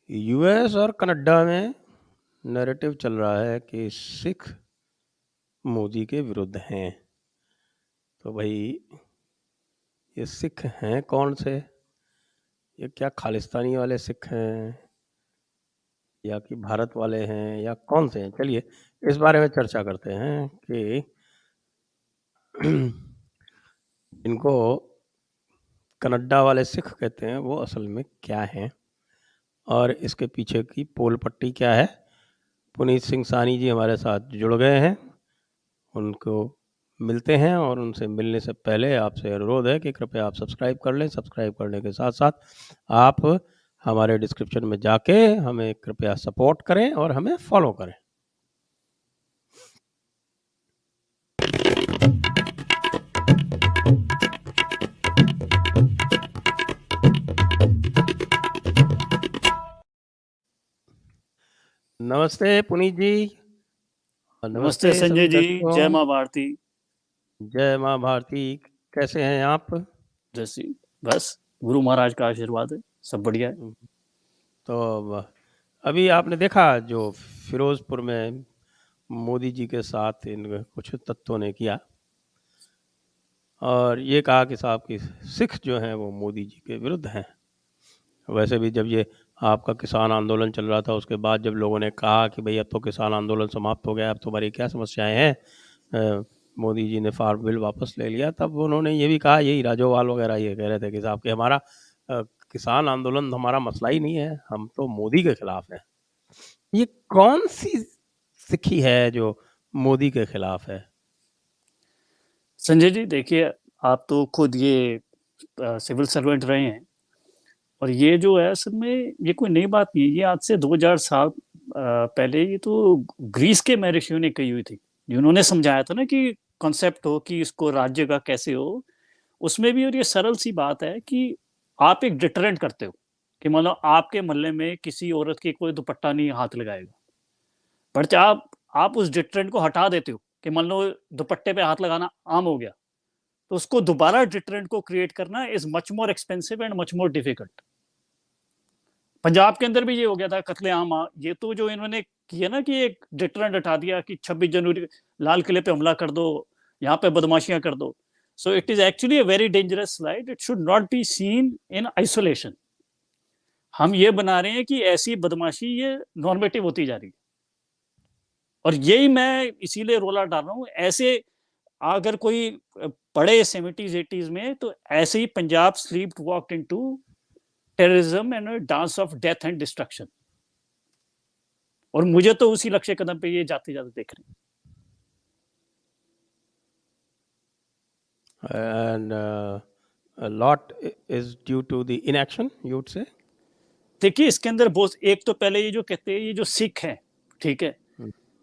US और Canada में narrative चल रहा है कि सिख मोदी के विरुद्ध हैं। तो भाई ये सिख हैं कौन से? ये क्या खालिस्तानी वाले सिख हैं या कि भारत वाले हैं या कौन से हैं? चलिए इस बारे में चर्चा करते हैं कि इनको कनाडा वाले सिख कहते हैं वो असल में क्या हैं और इसके पीछे की पोल पट्टी क्या है। पुनीत सिंह साहनी जी हमारे साथ जुड़ गए हैं, उनको मिलते हैं और उनसे मिलने से पहले आपसे अनुरोध है कि कृपया आप सब्सक्राइब कर लें। सब्सक्राइब करने के साथ साथ आप हमारे डिस्क्रिप्शन में जाके हमें कृपया सपोर्ट करें और हमें फॉलो करें। नमस्ते पुनीत जी। नमस्ते संजय जी। जय माँ भारती। जय माँ भारती। कैसे हैं आप? जैसी बस गुरु महाराज का आशीर्वाद है, सब बढ़िया है। तो अभी आपने देखा जो फिरोजपुर में मोदी जी के साथ इन कुछ तत्वों ने किया और ये कहा कि साहब कि सिख जो हैं वो मोदी जी के विरुद्ध हैं। वैसे भी जब ये आपका किसान आंदोलन चल रहा था उसके बाद जब लोगों ने कहा कि भाई अब तो किसान आंदोलन समाप्त हो गया, अब तुम्हारी क्या समस्याएं हैं, मोदी जी ने फार्म बिल वापस ले लिया, तब उन्होंने ये भी कहा, यही राजोवाल वगैरह ये कह रहे थे कि साहब कि हमारा किसान आंदोलन हमारा मसला ही नहीं है, हम तो मोदी के खिलाफ हैं। ये कौन सी सिक्खी है जो मोदी के खिलाफ है? संजय जी देखिए, आप तो खुद ये सिविल सर्वेंट रहे हैं और ये जो है असल में ये कोई नई बात नहीं है। ये आज से 2000 साल पहले ये तो ग्रीस के महर्षियों ने कही हुई थी, जिन्होंने समझाया था ना कि कॉन्सेप्ट हो कि इसको राज्य का कैसे हो, उसमें भी। और ये सरल सी बात है कि आप एक डिटरेंट करते हो कि मान लो आपके मोहल्ले में किसी औरत की कोई दुपट्टा नहीं हाथ लगाएगा, बट आप उस डिटरेंट को हटा देते हो कि मान लो दुपट्टे पे हाथ लगाना आम हो गया, तो उसको दोबारा डिटरेंट को क्रिएट करना is much more expensive and much more difficult. Punjab के अंदर भी ये हो गया था कत्लेआम। ये तो जो इन्होंने किया ना कि एक डिटरेंट हटा दिया कि 26 जनवरी लाल किले पे हमला कर दो, यहाँ पे बदमाशियां कर दो। So it is actually a very dangerous slide, it should not be seen in isolation. हम ये बना रहे हैं कि ऐसी बदमाशी ये नॉर्मेटिव होती जा रही है, और यही मैं इसीलिए रोला डाल रहा हूँ। ऐसे अगर कोई पढ़े 70s 80s में, तो ऐसे ही Punjab sleep walked into terrorism and dance of death and destruction, और मुझे तो उसी लक्ष्य कदम पे ये जाते जाते देख रहे हैं। And a lot is due to the inaction, you would say? देखिए इसके अंदर बहुत, एक तो पहले ये जो कहते हैं ये जो सिख है, ठीक है,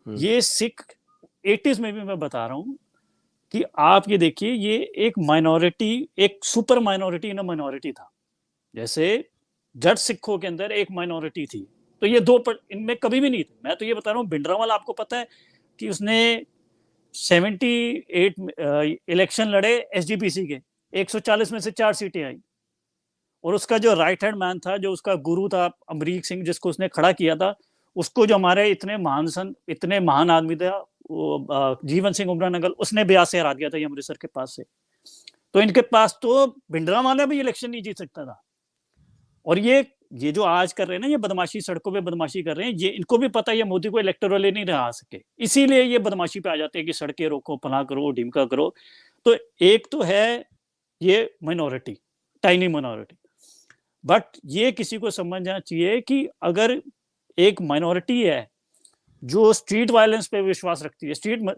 ये सिख 80s में भी मैं बता रहा हूँ कि आप ये देखिए, ये एक माइनॉरिटी, एक सुपर माइनॉरिटी इन माइनॉरिटी था। जैसे जट सिखों के अंदर एक माइनॉरिटी थी, तो ये इनमें कभी भी नहीं थे। मैं तो ये बता रहा हूँ, भिंडरावाल आपको पता है कि उसने 78 इलेक्शन लड़े एसजीपीसी के, 140 में से 4 सीटें आई, और उसका जो राइट हैंड मैन था, जो उसका गुरु था अमरीक सिंह, जिसको उसने खड़ा किया था, उसको जो हमारे इतने महान आदमी था वो जीवन सिंह उमरा नंगल, उसने ब्यास से हरा दिया था ये अमृतसर के पास से। तो इनके पास तो भिंडरावाला भी इलेक्शन नहीं जीत सकता था। और ये जो आज कर रहे हैं ना, ये बदमाशी, सड़कों पे बदमाशी कर रहे हैं, ये इनको भी पता है ये मोदी को इलेक्टोरली नहीं रहा सके, इसीलिए ये बदमाशी पे आ जाते हैं कि सड़कें रोको, फला करो, ढिमका करो। तो एक तो है ये माइनॉरिटी, टाइनी माइनॉरिटी, बट ये किसी को समझना चाहिए कि अगर एक माइनॉरिटी है जो स्ट्रीट वायलेंस पे विश्वास रखती है,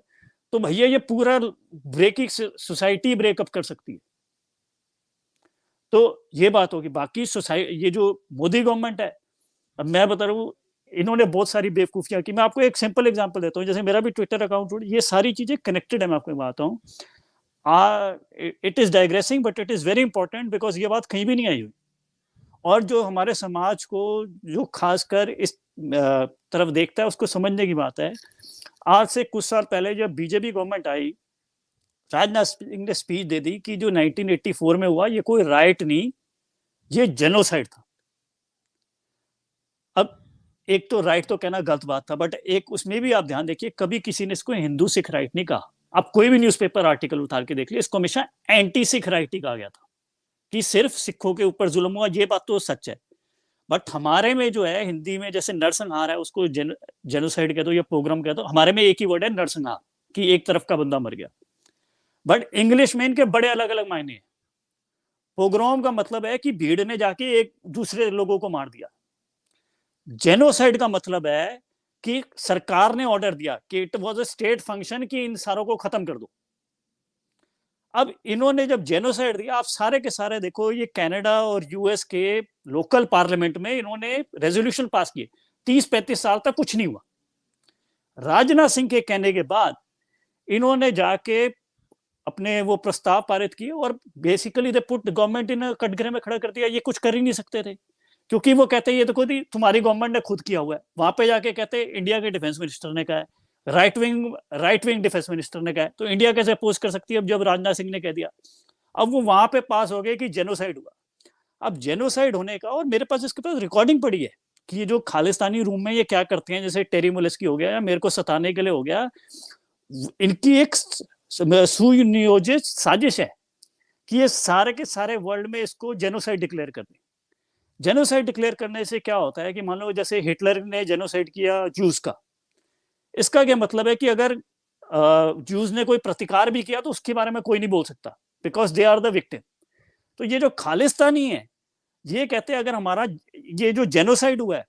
तो भैया ये पूरा ब्रेकिंग सोसाइटी ब्रेकअप कर सकती है। तो ये बात होगी। बाकी सोसाइटी, ये जो मोदी गवर्नमेंट है, अब मैं बता रहा हूँ, इन्होंने बहुत सारी बेवकूफियां की। मैं आपको एक सिंपल एग्जांपल देता हूँ, जैसे मेरा भी ट्विटर अकाउंट, ये सारी चीजें कनेक्टेड है। मैं आपको बताता हूँ, it is digressing but it is very important, because ये बात कहीं भी नहीं आई हुई, और जो हमारे समाज को, जो खासकर इस तरफ देखता है, उसको समझने की बात है। आज से कुछ साल पहले जब बीजेपी गवर्नमेंट आई, राजनाथ सिंह ने स्पीच दे दी कि जो 1984 में हुआ ये कोई राइट नहीं, ये जेनोसाइड था। अब एक तो राइट तो कहना गलत बात था, बट एक उसमें भी आप ध्यान देखिए, कभी किसी ने इसको हिंदू सिख राइट नहीं कहा। आप कोई भी न्यूज़पेपर आर्टिकल उतार के देख लिया, इसको हमेशा एंटी सिख राइट ही कहा गया था कि सिर्फ सिखों के ऊपर जुल्म हुआ। ये बात तो सच है, बट हमारे में जो है हिंदी में जैसे नरसंहार है, उसको जेनोसाइड कह दो या पोग्राम कह दो, हमारे में एक ही वर्ड है नरसंहार, कि एक तरफ का बंदा मर गया। बट इंग्लिश में इनके बड़े अलग अलग मायने हैं। पोग्राम का मतलब है कि भीड़ ने जाके एक दूसरे लोगों को मार दिया। जेनोसाइड का मतलब है कि सरकार ने ऑर्डर दिया कि it was a state function कि इन सारों को खत्म कर दो। अब इन्होंने जब जेनोसाइड दिया, आप सारे के सारे देखो, ये कनाडा और यूएस के लोकल पार्लियामेंट में इन्होंने रेजोल्यूशन पास किए, 30-35 साल तक कुछ नहीं हुआ। राजनाथ सिंह के कहने के बाद इन्होंने जाके अपने वो प्रस्ताव पारित किए और basically they put government in कटघरे में खड़ा कर दिया। ये कुछ कर ही नहीं सकते थे, क्योंकि वो कहते हैं ये तो खुद ही तुम्हारी गवर्नमेंट ने खुद किया हुआ है। वहां पे जाके कहते हैं इंडिया के डिफेंस मिनिस्टर ने कहा है, राइट विंग डिफेंस मिनिस्टर ने कहा है, तो इंडिया कैसे अपोज कर सकती है अब जब राजनाथ सिंह ने कह दिया। अब वो वहां पे पास हो गए कि जेनोसाइड हुआ। अब जेनोसाइड होने का, और मेरे पास इसके पास रिकॉर्डिंग पड़ी है कि ये जो खालिस्तानी रूम में ये क्या करते हैं, जैसे टेरी मुलेस्की हो गया या मेरे को सताने के लिए हो गया, इनकी एक सुनियोजित साजिश है कि ये सारे के सारे वर्ल्ड में इसको जेनोसाइड डिक्लेयर कर दें। जेनोसाइड डिक्लेयर करने से क्या होता है कि मान लो जैसे हिटलर ने जेनोसाइड किया जूस का, इसका क्या मतलब है कि अगर जूस ने कोई प्रतिकार भी किया तो उसके बारे में कोई नहीं बोल सकता, because they are the victim. तो ये जो खालिस्तानी है, ये कहते हैं अगर हमारा ये जो जेनोसाइड हुआ है,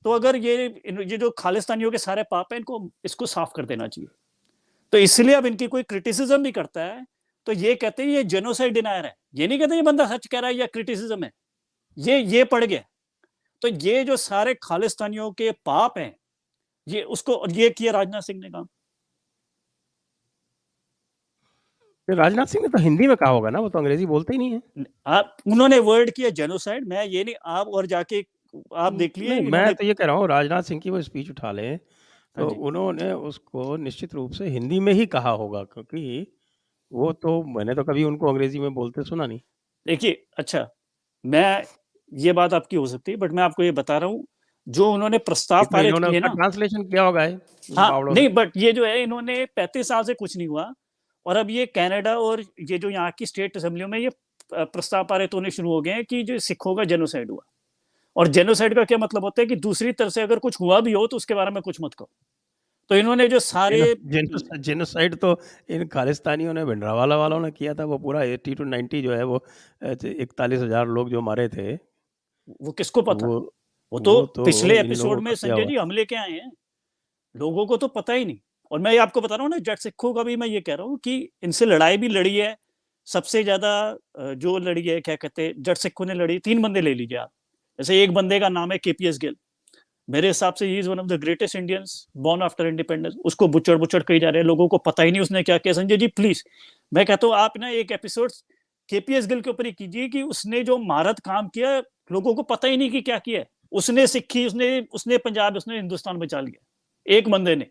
तो अगर ये जो खालिस्तानियों के सारे पाप है, इनको इसको साफ कर देना चाहिए। तो इसलिए अब इनकी कोई क्रिटिसिज्म भी करता है तो ये कहते हैं ये जेनोसाइड डिनायर है। ये नहीं कहते ये बंदा सच कह रहा है या क्रिटिसिज्म है, ये पढ़ गया। तो ये जो सारे खालिस्तानियों के पाप हैं, ये उसको ये किया राजनाथ सिंह ने काम। राजनाथ सिंह ने तो हिंदी में कहा होगा ना, वो तो अंग्रेजी बोलते ही नहीं है। आप उन्होंने वर्ड किया जेनोसाइड, मैं ये नहीं, आप और जाके आप देख लिए नहीं, मैं तो ये कह रहा हूँ राजनाथ सिंह की वो स्पीच उठा लें तो उन्होंने उसको निश्चित रूप से हिंदी में ही कहा होगा, क्योंकि वो तो मैंने तो कभी उनको अंग्रेजी में बोलते सुना नहीं। देखिए, अच्छा, मैं ये बात आपकी हो सकती है, बट मैं आपको ये बता रहा हूँ जो उन्होंने प्रस्ताव तो पारित इन्होंने किए उसका ना, ट्रांसलेशन किया होगा हाँ नहीं, बट ये जो है इन्होंने 35 साल से कुछ नहीं हुआ, और अब ये कनाडा और ये जो यहाँ की स्टेट असेंबलियों में ये प्रस्ताव पारित होने शुरू हो गए हैं कि जो सिखों का जेनोसाइड हुआ। और जेनोसाइड का क्या मतलब होता है कि दूसरी तरफ से अगर कुछ हुआ भी हो तो उसके बारे में कुछ मत कहो। तो इन्होंने जो सारे जेनोसाइड तो इन खालिस्तानियों ने, भिंडरावाला वालों ने किया था। वो पूरा 80 to 90 जो है वो 41,000 लोग जो मारे थे, वो किसको पता, वो तो पिछले एपिसोड में संजय जी हम लेके आए हैं, लोगों को तो पता ही नहीं। और मैं आपको बता रहा हूँ ना, जट सिखों का भी मैं ये कह रहा हूँ कि इनसे लड़ाई भी लड़ी है, सबसे ज्यादा जो लड़ी है, क्या कहते हैं, जट सिखों ने लड़ी, 3 बंदे ले लीजिए आप। जैसे एक बंदे का नाम है केपीएस गिल, मेरे हिसाब से he is one of the greatest Indians born after independence. उसको बुचड़ बुचड़ कही जा रहे हैं, लोगों को पता ही नहीं उसने क्या किया। संजय जी प्लीज, मैं कहता हूँ आप ना एक एपिसोड केपीएस गिल के ऊपर ही कीजिए कि उसने जो महारत काम किया, लोगों को पता ही नहीं कि क्या किया। उसने सिक्खी, उसने पंजाब, उसने हिंदुस्तान बचा लिया, एक बंदे ने,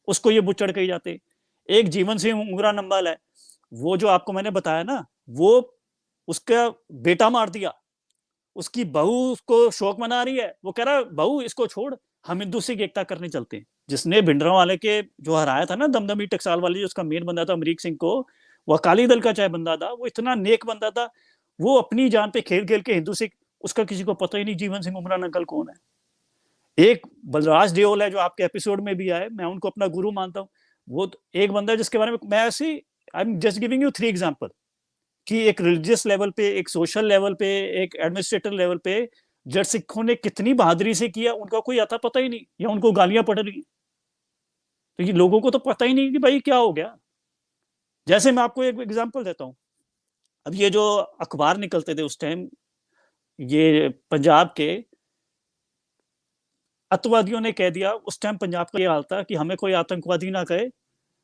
उसको ये बुचड़ कही जाते। एक जीवन सिंह उंगरा नंबल है, वो जो आपको मैंने बताया ना, वो उसका बेटा मार दिया, उसकी बहू उसको शोक मना रही है, वो कह रहा है बहू इसको छोड़, हम हिंदू सिख एकता करने चलते हैं। जिसने भिंडरां वाले के जो हराया था ना, दमदमी टकसाल वाली, जो उसका मेन बंदा था अमरीक सिंह को, वो अकाली दल का चाहे बंदा था, वो इतना नेक बंदा था, वो अपनी जान पे खेल खेल के हिंदू सिख, उसका किसी को पता ही नहीं जीवन सिंह उमरा नंगल कौन है। एक बलराज देओल है जो आपके एपिसोड में भी आए, मैं उनको अपना गुरु मानता हूँ। वो एक बंदा जिसके बारे में मैं ऐसी, I am just giving you 3 example कि एक रिलीजियस लेवल पे, एक सोशल लेवल पे, एक एडमिनिस्ट्रेटिव लेवल पे जट सिखों ने कितनी बहादुरी से किया, उनका कोई आता पता ही नहीं, या उनको गालियां पड़ रही। तो ये लोगों को तो पता ही नहीं कि भाई क्या हो गया। जैसे मैं आपको एक एग्जांपल देता हूँ, अब ये जो अखबार निकलते थे उस टाइम, ये पंजाब के अतवादियों ने कह दिया, उस टाइम पंजाब का ये हाल था कि हमें कोई आतंकवादी ना कहे,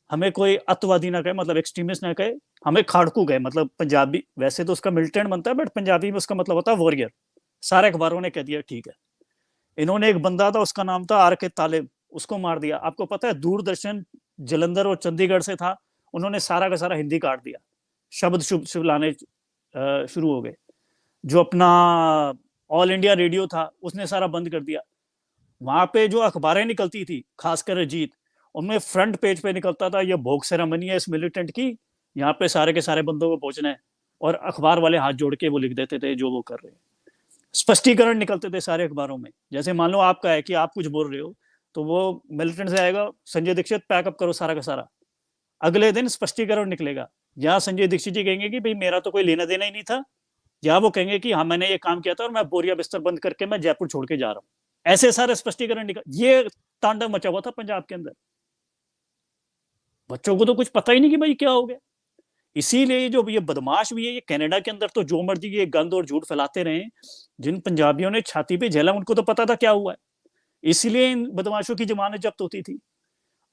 हमें कोई अतवादी ना कहे, मतलब एक्सट्रीमिस्ट ना कहे, हमें खाड़कू कहे, मतलब पंजाबी, वैसे तो उसका मिलिटेंट बनता है बट पंजाबी में उसका मतलब होता है वॉरियर। सारे अखबारों ने कह दिया ठीक है। इन्होंने एक बंदा था, उसका नाम था आर के तालिब, उसको मार दिया। आपको पता है दूरदर्शन जलंधर और चंडीगढ़ से था, उन्होंने सारा का सारा हिंदी काट दिया, शब्द शुभ शुभ लाने शुरू हो गए। जो अपना ऑल इंडिया रेडियो था, उसने सारा बंद कर दिया। वहां पे जो अखबारें निकलती थी, खासकर अजीत, उनमें फ्रंट पेज पे निकलता था ये भोग सेरेमनी है इस मिलिटेंट की, यहाँ पे सारे के सारे बंदों को पहुंचना है, और अखबार वाले हाथ जोड़ के वो लिख देते थे जो वो कर रहे हैं। स्पष्टीकरण निकलते थे सारे अखबारों में। जैसे मान लो आपका है कि आप कुछ बोल रहे हो, तो वो मिलिटेंट से आएगा, संजय दीक्षित पैकअप करो सारा का सारा। अगले दिन स्पष्टीकरण निकलेगा, या संजय दीक्षित जी कहेंगे कि भाई मेरा तो कोई लेना देना ही नहीं था, या वो कहेंगे कि हाँ मैंने ये काम किया था और मैं बोरिया बिस्तर बंद करके मैं जयपुर छोड़ के जा रहा हूँ। ऐसे सारे स्पष्टीकरण निकल, ये तांडव मचा हुआ था पंजाब के अंदर। बच्चों को तो कुछ पता ही नहीं कि भाई क्या हो गया। इसीलिए जो ये बदमाश भी है, ये कनाडा के अंदर तो जो मर्जी ये गंद और झूठ फैलाते रहे, जिन पंजाबियों ने छाती पे झेला उनको तो पता था क्या हुआ है, इसलिए इन बदमाशों की जमानत जब्त होती थी।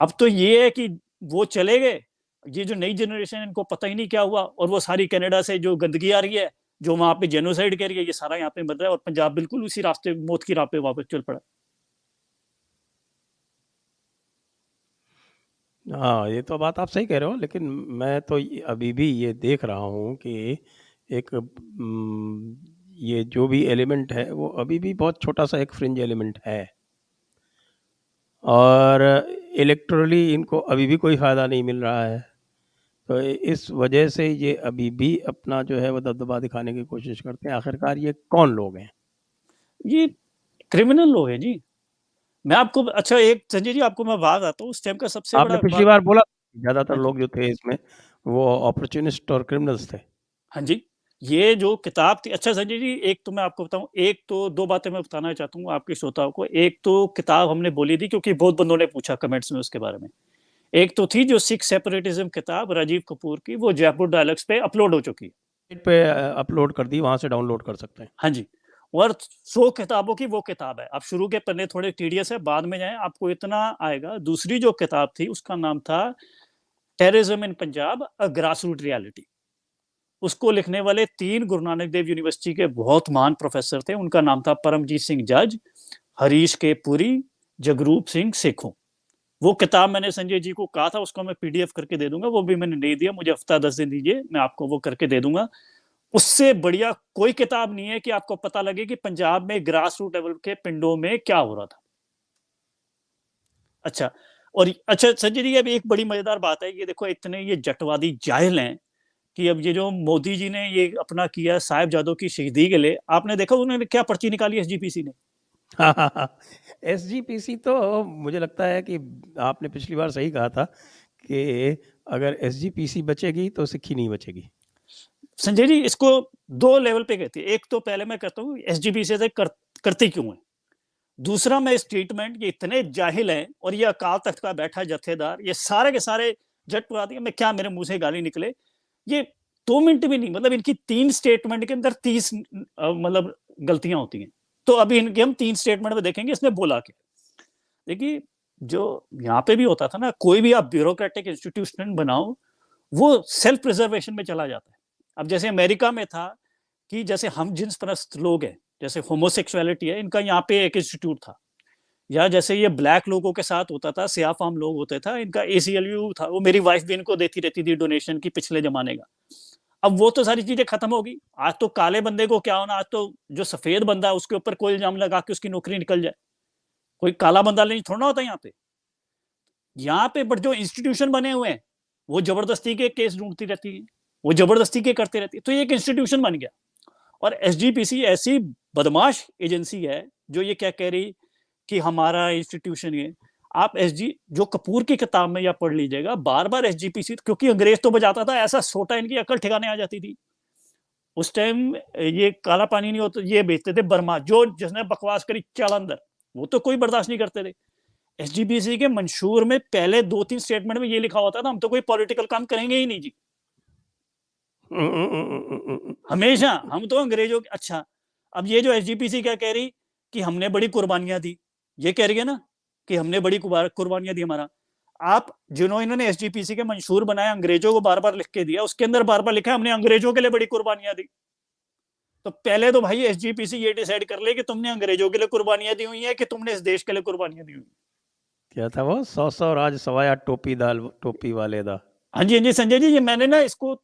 अब तो ये है कि वो चले गए, ये जो नई जनरेशन इनको पता ही नहीं क्या हुआ, और वो सारी कनाडा से जो गंदगी आ रही है, जो वहां पे जेनोसाइड कर रही है, ये सारा यहाँ पे बन रहा है, और पंजाब बिल्कुल उसी रास्ते, मौत की राह पे वापस चल पड़ा। हाँ, ये तो बात आप सही कह रहे हो, लेकिन मैं तो अभी भी ये देख रहा हूँ कि एक ये जो भी एलिमेंट है वो अभी भी बहुत छोटा सा एक फ्रिंज एलिमेंट है, और इलेक्टोरली इनको अभी भी कोई फ़ायदा नहीं मिल रहा है। तो इस वजह से ये अभी भी अपना जो है वो दबदबा दिखाने की कोशिश करते हैं। आखिरकार ये कौन लोग हैं? ये क्रिमिनल लोग हैं जी। मैं आपको अच्छा एक संजय जी आपको मैं बात आता हूँ, उस टाइम का सबसे आपने बड़ा पिछली बार बोला ज़्यादातर हाँ जी, लोग जो थे इसमें वो अपॉर्चुनिस्ट और क्रिमिनल्स थे। हाँ जी, ये जो किताब थी, अच्छा संजय जी एक तो मैं आपको बताऊं, एक तो दो बातें मैं बताना चाहता हूँ आपके श्रोताओं को। एक तो किताब हमने बोली थी क्योंकि बहुत बंदों ने पूछा कमेंट्स में उसके बारे में। एक तो थी जो सिख सेपरेटिज्म किताब राजीव कपूर की, वो जयपुर डायलॉग्स पे अपलोड हो चुकी है। पे अपलोड कर दी, वहाँ से डाउनलोड कर सकते हैं। हाँ जी, और 100 किताबों की वो किताब है। अब शुरू के पन्ने थोड़े टीडियस है, बाद में जाए आपको इतना आएगा। दूसरी जो किताब थी उसका नाम था terrorism in Punjab, a grass root reality. उसको लिखने वाले 3 गुरु नानक देव यूनिवर्सिटी के बहुत महान प्रोफेसर थे। उनका नाम था परमजीत सिंह जज, हरीश के पुरी, जगरूप सिंह सेखों। वो किताब मैंने संजय जी को कहा था उसको मैं पीडीएफ करके दे दूंगा, वो भी मैंने नहीं दिया, मुझे हफ्ता 10 दिन दीजिए, मैं आपको वो करके दे दूंगा। उससे बढ़िया कोई किताब नहीं है कि आपको पता लगे कि पंजाब में ग्रास रूट लेवल के पिंडों में क्या हो रहा था। अच्छा, और अच्छा संजय जी अभी एक बड़ी मजेदार बात है, ये देखो इतने ये जटवादी जाहिल हैं कि अब ये जो मोदी जी ने ये अपना किया साहिबजादों की शहीदी के लिए, आपने देखा उन्होंने क्या पर्ची निकाली एसजीपीसी ने। एसजीपीसी तो मुझे लगता है कि आपने पिछली बार सही कहा था कि अगर एसजीपीसी बचेगी तो सिक्खी नहीं बचेगी। संजय जी इसको 2 लेवल पे कहती है। एक तो पहले मैं कहता हूँ एसजीपीसी से करती क्यों है। दूसरा मैं स्टेटमेंट, ये इतने जाहिल हैं और ये अकाल तख्त का बैठा जत्थेदार, ये सारे के सारे जटवादी, मैं क्या मेरे मुंह से गाली निकले, ये 2 मिनट भी नहीं, मतलब इनकी 3 स्टेटमेंट के अंदर 30 मतलब गलतियां होती हैं। तो अभी इनके हम 3 स्टेटमेंट में देखेंगे इसने बोला क्या। देखिए जो यहाँ पे भी होता था ना, कोई भी आप ब्यूरोक्रेटिक इंस्टीट्यूशन बनाओ वो सेल्फ प्रिजर्वेशन में चला जाता है। अब जैसे अमेरिका में था कि जैसे हम जिन्स परस्त लोग हैं, जैसे होमोसेक्सुअलिटी है, इनका यहाँ पे एक इंस्टीट्यूट था, या जैसे ये ब्लैक लोगों के साथ होता था, सियाफाम लोग होते था, इनका एसीएलयू था, वो मेरी वाइफ भी इनको देती रहती थी डोनेशन की पिछले जमाने का। अब वो तो सारी चीजें खत्म हो गई। आज तो काले बंदे को क्या होना, आज तो जो सफेद बंदा है उसके ऊपर कोई इल्जाम लगा के उसकी नौकरी निकल जाए, कोई काला बंदा नहीं थोड़ा होता यहाँ पे। यहाँ पे बट जो इंस्टीट्यूशन बने हुए हैं वो जबरदस्ती के केस ढूंढती रहती है, वो जबरदस्ती के करते रहती है, तो ये एक इंस्टीट्यूशन बन गया। और एसजीपीसी ऐसी बदमाश एजेंसी है जो ये क्या कह रही कि हमारा इंस्टीट्यूशन है। आप एसजी जो कपूर की किताब में या पढ़ लीजिएगा, बार बार एसजीपीसी, क्योंकि अंग्रेज तो बजाता था ऐसा सोटा इनकी अकल ठिकाने आ जाती थी। उस टाइम ये काला पानी नहीं होता, ये बेचते थे बर्मा, जो जिसने बकवास करी चल अंदर, वो तो कोई बर्दाश्त नहीं करते थे। एसजीपीसी के मंशूर में पहले 2-3 स्टेटमेंट में ये लिखा होता था हम तो कोई पॉलिटिकल काम करेंगे ही नहीं जी, हमेशा हम तो अंग्रेजों के। अच्छा, अब ये जो एसजीपीसी क्या कह रही कि हमने बड़ी कुर्बानियां दी, ये कह रही है ना कि हमने बड़ी कुर्बानियां दी हमारा। आप इन्होंने एसजीपीसी के मंशूर बनाए, अंग्रेजों को बार बार लिख के दिया, उसके अंदर बार बार लिखा हमने अंग्रेजों के लिए बड़ी कुर्बानियां दी। तो पहले तो भाई एसजीपीसी ये डिसाइड कर ले कि तुमने अंग्रेजों के लिए कुर्बानियां दी हुई है कि तुमने इस देश के लिए कुर्बानियां दी हुई। क्या था वो, 100 राज सवाया टोपी दाल टोपी वाले दा। हाँ जी, हाँ जी संजय जी, ये मैंने ना इसको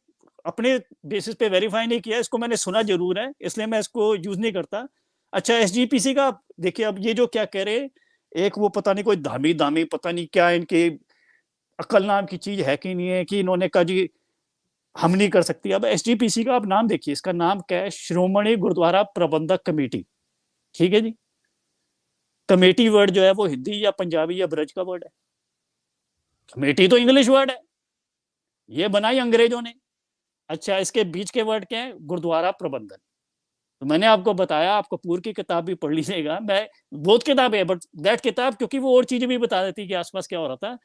अपने बेसिस पे वेरीफाई नहीं किया, इसको मैंने सुना जरूर है, इसलिए मैं इसको यूज नहीं करता। अच्छा एसजीपीसी का देखिए, अब ये जो क्या कह रहे, एक वो पता नहीं कोई धामी धामी पता नहीं क्या इनके अकल नाम की चीज है कि नहीं है, कि इन्होंने कहा जी हम नहीं कर सकती। अब एसजीपीसी का आप नाम देखिए, इसका नाम क्या है, श्रोमणी गुरुद्वारा प्रबंधक कमेटी, ठीक है जी। कमेटी वर्ड जो है वो हिंदी या पंजाबी या ब्रज का वर्ड है, कमेटी तो इंग्लिश वर्ड है, ये बनाई अंग्रेजों ने। अच्छा इसके बीच के वर्ड क्या है, गुरुद्वारा प्रबंधन। तो मैंने आपको बताया, आपको पूरी की किताब भी पढ़ लीजिएगा, मैं बहुत किताब है बट दैट किताब, क्योंकि वो और चीजें भी बता देती कि आसपास क्या हो रहा था।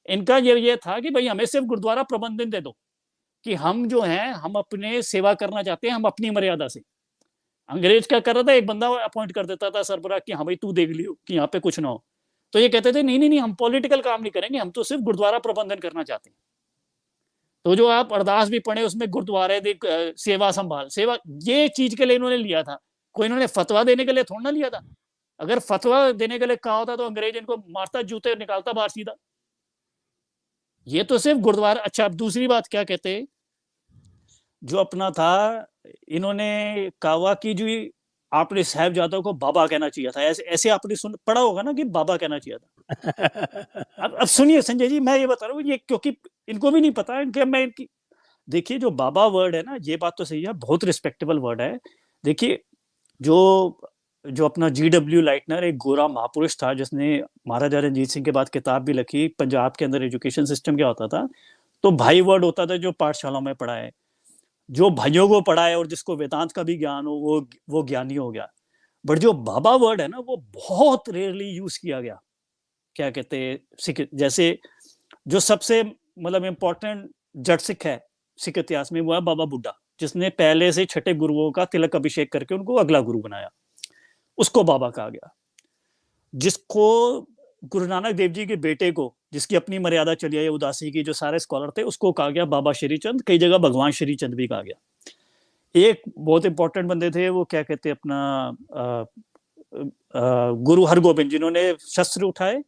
इनका ये था कि भाई हमें सिर्फ गुरुद्वारा प्रबंधन दे दो, कि हम जो हैं हम अपने सेवा करना चाहते हैं, हम अपनी मर्यादा से। अंग्रेज क्या कर रहा था, एक बंदा अपॉइंट कर देता था सरबराह कि हाँ भाई तू देख लियो कि यहाँ पे कुछ ना हो। तो ये कहते थे नहीं नहीं नहीं, हम पॉलिटिकल काम नहीं करेंगे, हम तो सिर्फ गुरुद्वारा प्रबंधन करना चाहते हैं। तो जो आप अरदास भी पढ़े उसमें गुरुद्वारे दी सेवा संभाल, सेवा ये चीज के लिए इन्होंने लिया था, कोई इन्होंने फतवा देने के लिए थोड़ा ना लिया था। अगर फतवा देने के लिए कहा होता तो अंग्रेज इनको मारता, जूते निकालता बाहर सीधा। ये तो सिर्फ गुरुद्वारा। अच्छा अब दूसरी बात क्या कहते, जो अपना था, इन्होंने कहा कि जो आपने साहबजादों को बाबा कहना चाहिए था, ऐसे ऐसे आपने सुन पढ़ा होगा ना कि बाबा कहना चाहिए था। अब सुनिए संजय जी, मैं ये बता रहा हूँ ये, क्योंकि इनको भी नहीं पता इनके, मैं इनकी देखिए जो बाबा वर्ड है ना, ये बात तो सही है, बहुत रिस्पेक्टेबल वर्ड है। देखिए जो जो अपना GW लाइटनर एक गोरा महापुरुष था, जिसने महाराजा रंजीत सिंह के बाद किताब भी लिखी, पंजाब के अंदर एजुकेशन सिस्टम क्या होता था, तो भाई वर्ड होता था जो पाठशालाओं में पढ़ा है, जो भाइयों को पढ़ा है और जिसको वेदांत का भी ज्ञान हो वो ज्ञानी हो गया। बट जो बाबा वर्ड है ना वो बहुत रेयरली यूज किया गया। क्या कहते हैं सिख, जैसे जो सबसे मतलब इम्पोर्टेंट जट सिख है सिख इतिहास में, वो है बाबा बुड्ढा, जिसने पहले से छठे गुरुओं का तिलक अभिषेक करके उनको अगला गुरु बनाया, उसको बाबा कहा गया। जिसको गुरु नानक देव जी के बेटे को, जिसकी अपनी मर्यादा चली आई उदासी की, जो सारे स्कॉलर थे, उसको कहा गया बाबा श्रीचंद, कई जगह भगवान श्रीचंद भी कहा गया। एक बहुत इंपॉर्टेंट बंदे थे, वो क्या कहते हैं अपना गुरु हरगोबिंद, जिन्होंने शस्त्र उठाए,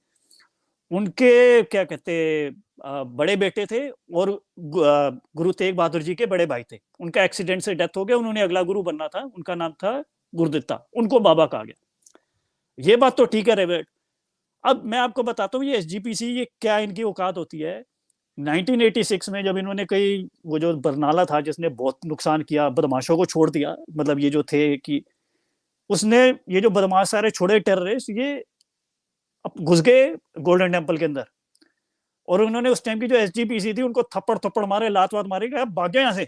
उनके क्या कहते बड़े बेटे थे, और गुरु तेग बहादुर जी के बड़े भाई थे, उनका एक्सीडेंट से डेथ हो गया, उन्होंने अगला गुरु बनना था, उनका नाम था गुरुदित्ता, उनको बाबा कहा गया। ये बात तो ठीक है रेवेट। अब मैं आपको बताता हूँ ये एसजीपीसी ये क्या इनकी औकात होती है। 1986 में जब इन्होंने कई, वो जो बरनाला था जिसने बहुत नुकसान किया, बदमाशों को छोड़ दिया, मतलब ये जो थे कि उसने ये जो बदमाश सारे छोड़े टेररिस्ट, ये अब घुस गए गोल्डन टेम्पल के अंदर, और उन्होंने उस टाइम की जो एसजीपीसी थी उनको थप्पड़ थप्पड़ मारे, लात वात मारे, क्या भागे यहाँ से,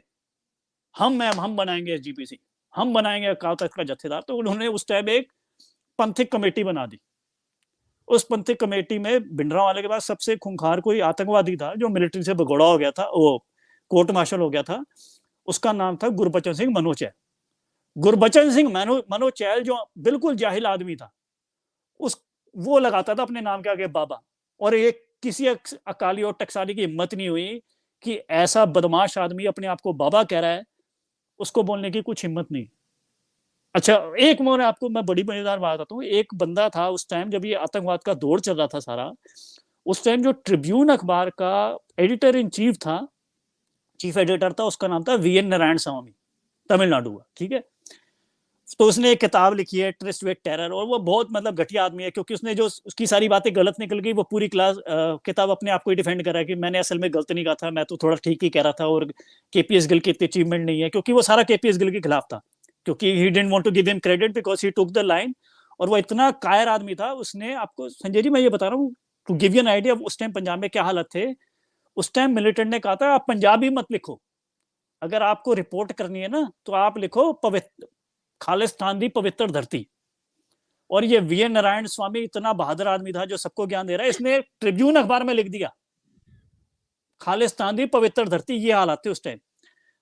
हम बनाएंगे एसजीपीसी, हम बनाएंगे अकाल तख्त का जत्थेदार। तो उन्होंने उस टाइम एक पंथिक कमेटी बना दी। उस पंथिक कमेटी में भिंडरांवाले के बाद सबसे खूंखार कोई आतंकवादी था जो मिलिट्री से भगोड़ा हो गया था, वो कोर्ट मार्शल हो गया था, उसका नाम था गुरबचन सिंह मनोचैल। गुरबचन सिंह मनोचैल जो बिल्कुल जाहिल आदमी था, उस वो लगाता था अपने नाम के आगे बाबा, और एक किसी अकाली और टकसाली की हिम्मत नहीं हुई कि ऐसा बदमाश आदमी अपने आप को बाबा कह रहा है, उसको बोलने की कुछ हिम्मत नहीं। अच्छा एक आपको मैं बड़ी मजेदार बात बताता हूँ, एक बंदा था उस टाइम जब ये आतंकवाद का दौर चल रहा था सारा, उस टाइम जो ट्रिब्यून अखबार का एडिटर इन चीफ था, चीफ एडिटर था, उसका नाम था VN नारायण स्वामी, तमिलनाडु का, ठीक है। तो उसने एक किताब लिखी है ट्रस्ट विद टेरर, और वो बहुत मतलब घटिया आदमी है, क्योंकि उसने जो उसकी सारी बातें गलत निकल गई, वो पूरी क्लास किताब अपने आप को ही डिफेंड करा कि मैंने असल में गलत नहीं कहा था, मैं तो थोड़ा ठीक ही कह रहा था, और KPS गिल की इतनी अचीवमेंट नहीं है, क्योंकि वो सारा KPS गिल के खिलाफ था, क्योंकि he didn't want to give him credit because he took the line. और वो इतना कायर आदमी था, उसने आपको संजय जी मैं ये बता रहा हूँ to give you an idea उस टाइम पंजाब में क्या हालत थे। उस टाइम मिलिटेंट ने कहा था आप पंजाबी मत लिखो, अगर आपको रिपोर्ट करनी है ना तो आप लिखो पवित्र खालिस्तान दी पवित्र धरती। और ये VN नारायण स्वामी इतना बहादुर आदमी था जो सबको ज्ञान दे रहा है, इसने ट्रिब्यून अखबार में लिख दिया खालिस्तान दी पवित्र धरती। ये हालात थे उस टाइम।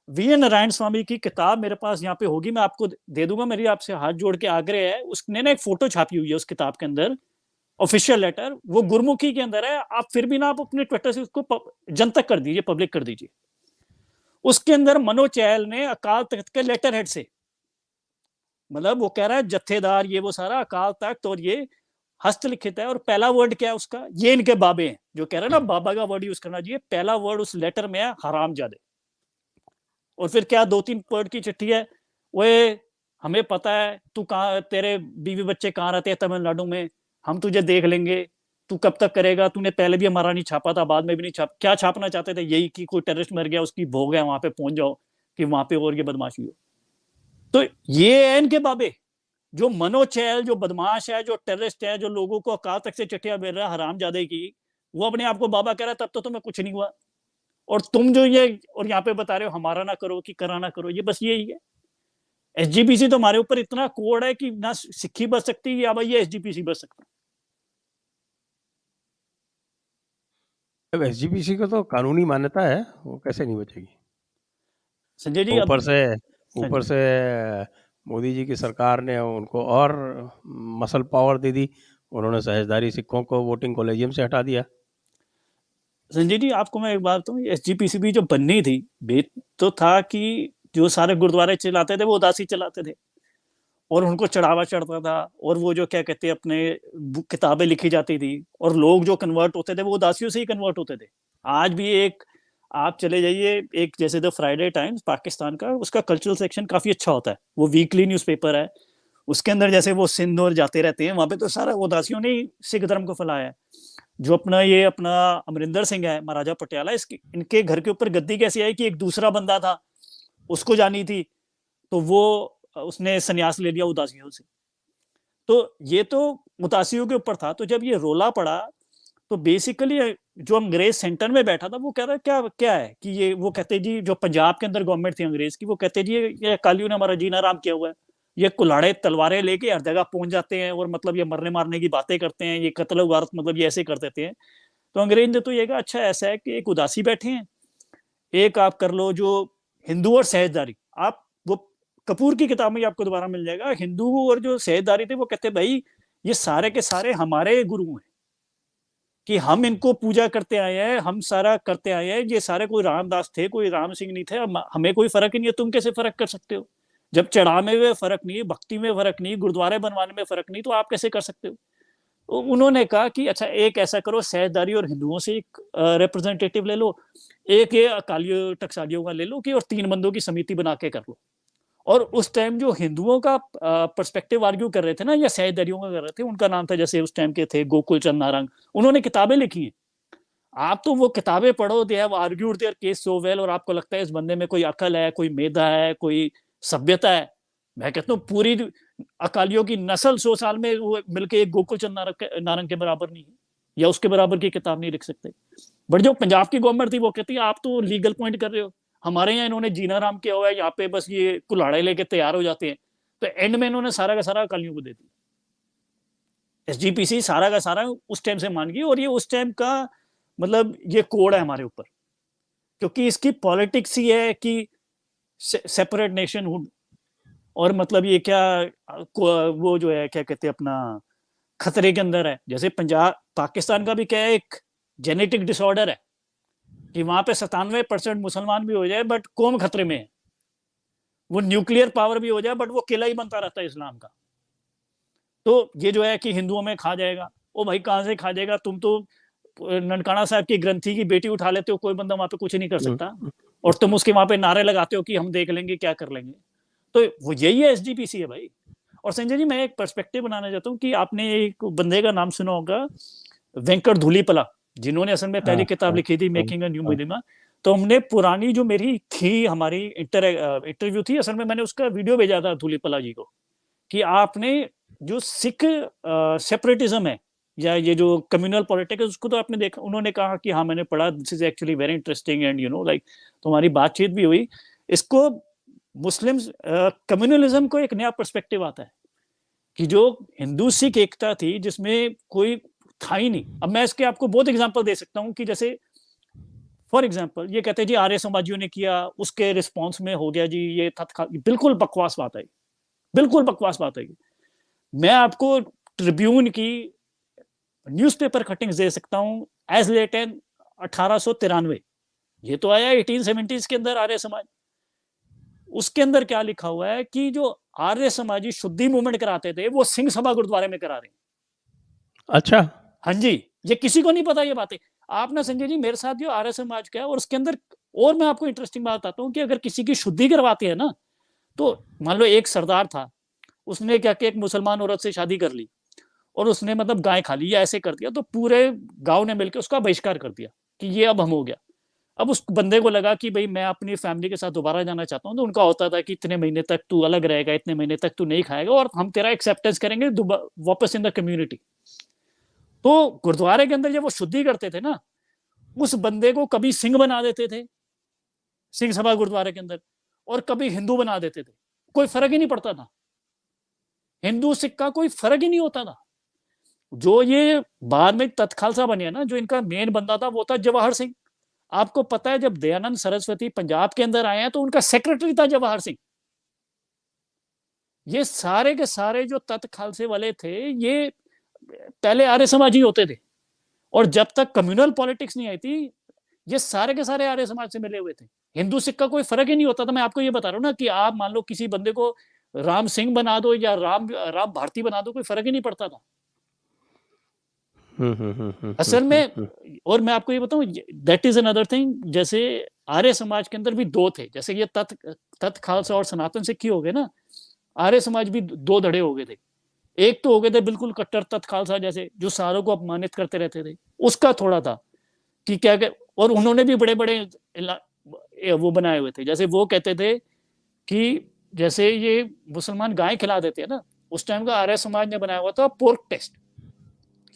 VN नारायण स्वामी की किताब मेरे पास यहाँ पे होगी, मैं आपको दे दूंगा, मेरी आपसे हाथ जोड़ के आग्रह है। उसने ना एक फोटो छापी हुई है उस किताब के अंदर, ऑफिशियल लेटर, वो गुरमुखी के अंदर है, आप फिर भी ना आप अपने ट्विटर से उसको जनतक कर दीजिए, पब्लिक कर दीजिए। उसके अंदर मनोचैल ने अकाल तख्त के लेटर हेड से, मतलब वो कह रहा है जत्थेदार ये वो सारा अकाल तख्त, और ये हस्तलिखित है। और पहला वर्ड क्या है उसका, ये इनके बाबे हैं जो कह रहे हैं ना बाबा का वर्ड यूज करना चाहिए, पहला वर्ड उस लेटर में है हरामजादे। और फिर क्या 2-3 वर्ड की चिट्ठी है, वो हमें पता है तू कहाँ, तेरे बीवी बच्चे कहाँ रहते हैं तमिलनाडु में, हम तुझे देख लेंगे, तू कब तक करेगा, तूने पहले भी हमारा नहीं छापा था, बाद में भी नहीं छाप, क्या छापना चाहते थे, यही कि कोई टेररिस्ट मर गया उसकी भोग है, वहां पे पहुंच जाओ कि वहां पे और ये बदमाशी हो। तो ये है इनके बाबे, जो मनोचैल, जो बदमाश है, जो टेररिस्ट है, जो लोगों को अकाल तक से चिट्ठियां भेज रहा है हराम जादे की, वो अपने आप को बाबा कह रहा है, तब तो तुम्हें कुछ नहीं हुआ। और तुम जो ये और यहाँ पे बता रहे हो हमारा ना करो कि करा ना करो, ये बस यही है। एसजीपीसी तो हमारे ऊपर इतना कोड है कि ना सिक्खी बच सकती या भाई ये एसजीपीसी बच सकता। अब एसजीपीसी को तो कानूनी मान्यता है, वो कैसे नहीं बचेगी। संजय जी अब ऊपर से हाँ जी, मोदी जी की सरकार ने उनको और मसल पावर दे दी, उन्होंने सहजधारी सिखों को वोटिंग कॉलेजियम से हटा दिया। संजय जी आपको मैं एक बात बताऊं, एसजीपीसी भी जो बननी थी, भेद तो था कि जो सारे गुरुद्वारे चलाते थे वो उदासी चलाते थे और उनको चढ़ावा चढ़ता था, और वो जो क्या कहते हैं अपने किताबें लिखी जाती थी, और लोग जो कन्वर्ट होते थे वो उदासियों से ही कन्वर्ट होते थे। आज भी एक आप चले जाइए, एक जैसे द फ्राइडे टाइम्स पाकिस्तान का, उसका कल्चरल सेक्शन काफी अच्छा होता है, वो वीकली न्यूज़पेपर है, उसके अंदर जैसे वो सिंध और जाते रहते हैं, वहां पे तो सारा उदासियों ने ही सिख धर्म को फैलाया है। जो अपना ये अपना अमरिंदर सिंह है, महाराजा पटियाला, इसके इनके घर के ऊपर गद्दी कैसी आई कि एक दूसरा बंदा था, उसको जानी थी, तो वो उसने संन्यास ले लिया उदासियों से। तो ये तो उदासियों के ऊपर था। तो जब ये रोला पड़ा तो बेसिकली जो अंग्रेज सेंटर में बैठा था वो कह रहा क्या क्या है कि ये, वो कहते जी, जो पंजाब के अंदर गवर्नमेंट थी अंग्रेज की, वो कहते जी ये अकालियों ने हमारा जीना आराम किया हुआ है, ये कुल्हाड़े तलवारें लेके हर जगह पहुंच जाते हैं और मतलब ये मरने मारने की बातें करते हैं, ये कत्ल वारत मतलब ये ऐसे कर देते हैं। तो अंग्रेज ने तो ये कहा अच्छा ऐसा है कि एक उदासी बैठे हैं, एक आप कर लो जो हिंदू और सहजदारी, आप वो कपूर की किताब में आपको दोबारा मिल जाएगा, हिंदू और जो सहजदारी थे वो कहते भाई ये सारे के सारे हमारे गुरु हैं, कि हम इनको पूजा करते आए हैं, हम सारा करते आए हैं, ये सारे कोई रामदास थे, कोई राम सिंह नहीं थे, हमें कोई फर्क ही नहीं है, तुम कैसे फर्क कर सकते हो, जब चढ़ावे में फर्क नहीं, भक्ति में फर्क नहीं, गुरुद्वारे बनवाने में फर्क नहीं, तो आप कैसे कर सकते हो। तो उन्होंने कहा कि अच्छा एक ऐसा करो, सहजदारी और हिंदुओं से एक रिप्रेजेंटेटिव ले लो, एक ये अकालियों टकसालियों का ले लो, कि और 3 बंदों की समिति बना के कर लो। और उस टाइम जो हिंदुओं का पर्सपेक्टिव आर्ग्यू कर रहे थे ना, या सहजदरियों का कर रहे थे, उनका नाम था जैसे उस टाइम के थे गोकुल चंद नारंग, उन्होंने किताबें लिखी हैं। आप तो वो किताबें पढ़ो, they have argued there case so well, और आपको लगता है इस बंदे में कोई अकल है, कोई मेधा है, कोई सभ्यता है। मैं कहता हूँ पूरी अकालियों की नस्ल 100 साल में वो मिलके एक गोकुल चंद नारंग के बराबर नहीं है, या उसके बराबर की किताब नहीं लिख सकते। बट जो पंजाब की गवर्नमेंट थी वो कहती है आप तो लीगल पॉइंट कर रहे हो, हमारे यहाँ इन्होंने जीना राम किया हुआ है, यहाँ पे बस ये कुल्हाड़े लेके तैयार हो जाते हैं। तो एंड में इन्होंने सारा का सारा अकालियों को दे दिया। एसजीपीसी सारा का सारा उस टाइम से मान गई, और ये उस टाइम का मतलब ये कोड है हमारे ऊपर, क्योंकि इसकी पॉलिटिक्स ही है कि सेपरेट नेशनहुड, और मतलब ये क्या वो जो है क्या कहते हैं अपना खतरे के अंदर है। जैसे पंजाब पाकिस्तान का भी क्या है, एक जेनेटिक डिसऑर्डर है कि वहां पे 97% मुसलमान भी हो जाए बट कौम खतरे में है, वो न्यूक्लियर पावर भी हो जाए बट वो किला ही बनता रहता है इस्लाम का। तो ये जो है कि हिंदुओं में खा जाएगा, ओ भाई कहां से खा जाएगा, तुम तो ननकाना साहब की ग्रंथी की बेटी उठा लेते हो, कोई बंदा वहां पे कुछ नहीं कर सकता, और तुम उसके वहां पे नारे लगाते हो कि हम देख लेंगे क्या कर लेंगे। तो वो यही है एसजीपीसी है भाई। और संजय जी मैं एक पर्सपेक्टिव बनाना चाहता हूँ कि आपने एक बंदे का नाम सुना होगा, वेंकट धूलीपला, जिन्होंने असल में पहली हाँ, किताब हाँ, लिखी थी हाँ, मेकिंग अ न्यू हाँ। मिनिमा। तो हमने पुरानी जो मेरी थी हमारी इंटरव्यू थी, असल में मैंने उसका वीडियो भेजा था धूलीपला जी को, कि आपने जो सिख सेपरेटिज्म है या ये जो कम्युनल पॉलिटिक्स है उसको तो आपने देखा, उन्होंने कहा कि हाँ मैंने पढ़ा, this is actually very interesting and you know like, तो हमारी बातचीत भी हुई। इसको मुस्लिम कम्युनलिज्म को एक नया पर्सपेक्टिव आता है कि जो हिंदू सिख एकता थी जिसमें कोई था ही नहीं। अब मैं इसके आपको बहुत एग्जांपल दे सकता हूं कि जैसे फॉर एग्जांपल ये कहते हैं जी आर्य समाजियों ने किया, उसके रिस्पॉन्स में हो गया जी ये बिल्कुल बकवास बात है, बिल्कुल बकवास बात है। मैं आपको ट्रिब्यून की न्यूज़पेपर कटिंग्स दे सकता हूं एज लेट एन 1893, ये तो आया 1870s के अंदर आर्य समाज। उसके अंदर क्या लिखा हुआ है कि जो आर्य समाजी शुद्धि मूवमेंट कराते थे वो सिंह सभा गुरुद्वारे में करा रहे हैं। अच्छा। हाँ जी, ये किसी को नहीं पता ये बातें। आप ना संजय जी मेरे साथ जो आर्य समाज का है, और उसके अंदर और मैं आपको इंटरेस्टिंग बात बताता हूँ कि अगर किसी की शुद्धि करवाते हैं ना, तो मान लो एक सरदार था उसने क्या किया, एक मुसलमान औरत से शादी कर ली और उसने मतलब गाय खा ली या ऐसे कर दिया, तो पूरे गांव ने मिलकर उसका बहिष्कार कर दिया कि ये अब हम हो गया। अब उस बंदे को लगा कि भाई मैं अपनी फैमिली के साथ दोबारा जाना चाहता हूँ, तो उनका होता था कि इतने महीने तक तू अलग रहेगा, इतने महीने तक तू नहीं खाएगा और हम तेरा एक्सेप्टेंस करेंगे वापस इन द कम्युनिटी। तो गुरुद्वारे के अंदर जब वो शुद्धि करते थे ना, उस बंदे को कभी सिंह बना देते थे सिंह सभा गुरुद्वारे के अंदर, और कभी हिंदू बना देते थे, कोई फर्क ही नहीं पड़ता था, हिंदू सिख का कोई फर्क ही नहीं होता था। जो ये बाद में तख्त खालसा बने ना, जो इनका मेन बंदा था वो था जवाहर सिंह। आपको पता है जब दयानंद सरस्वती पंजाब के अंदर आए हैं तो उनका सेक्रेटरी था जवाहर सिंह। ये सारे के सारे जो तख्त खालसे वाले थे ये पहले आर्य समाजी होते थे, और जब तक कम्युनल पॉलिटिक्स नहीं आई थी ये सारे के सारे आर्य समाज से मिले हुए थे। हिंदू सिख का कोई फर्क ही नहीं होता था। मैं आपको ये बता रहा हूँ ना कि आप मान लो किसी बंदे को राम सिंह बना दो या राम राम भारती बना दो, कोई फर्क ही नहीं पड़ता था असल में। और मैं आपको ये बताऊं, दैट इज अनदर थिंग। जैसे आर्य समाज के अंदर भी दो थे, जैसे ये तत्त खालसा और सनातन सिख हो गए ना, आर्य समाज भी दो धड़े हो गए थे। एक तो हो गए थे बिल्कुल कट्टर तत्त खालसा जैसे, जो सारों को अपमानित करते रहते थे, उसका थोड़ा था कि क्या और उन्होंने भी बड़े बड़े वो बनाए हुए थे। जैसे वो कहते थे कि जैसे ये मुसलमान गाय खिला देते हैं ना, उस टाइम का आर्य समाज ने बनाया हुआ था पोर्क टेस्ट,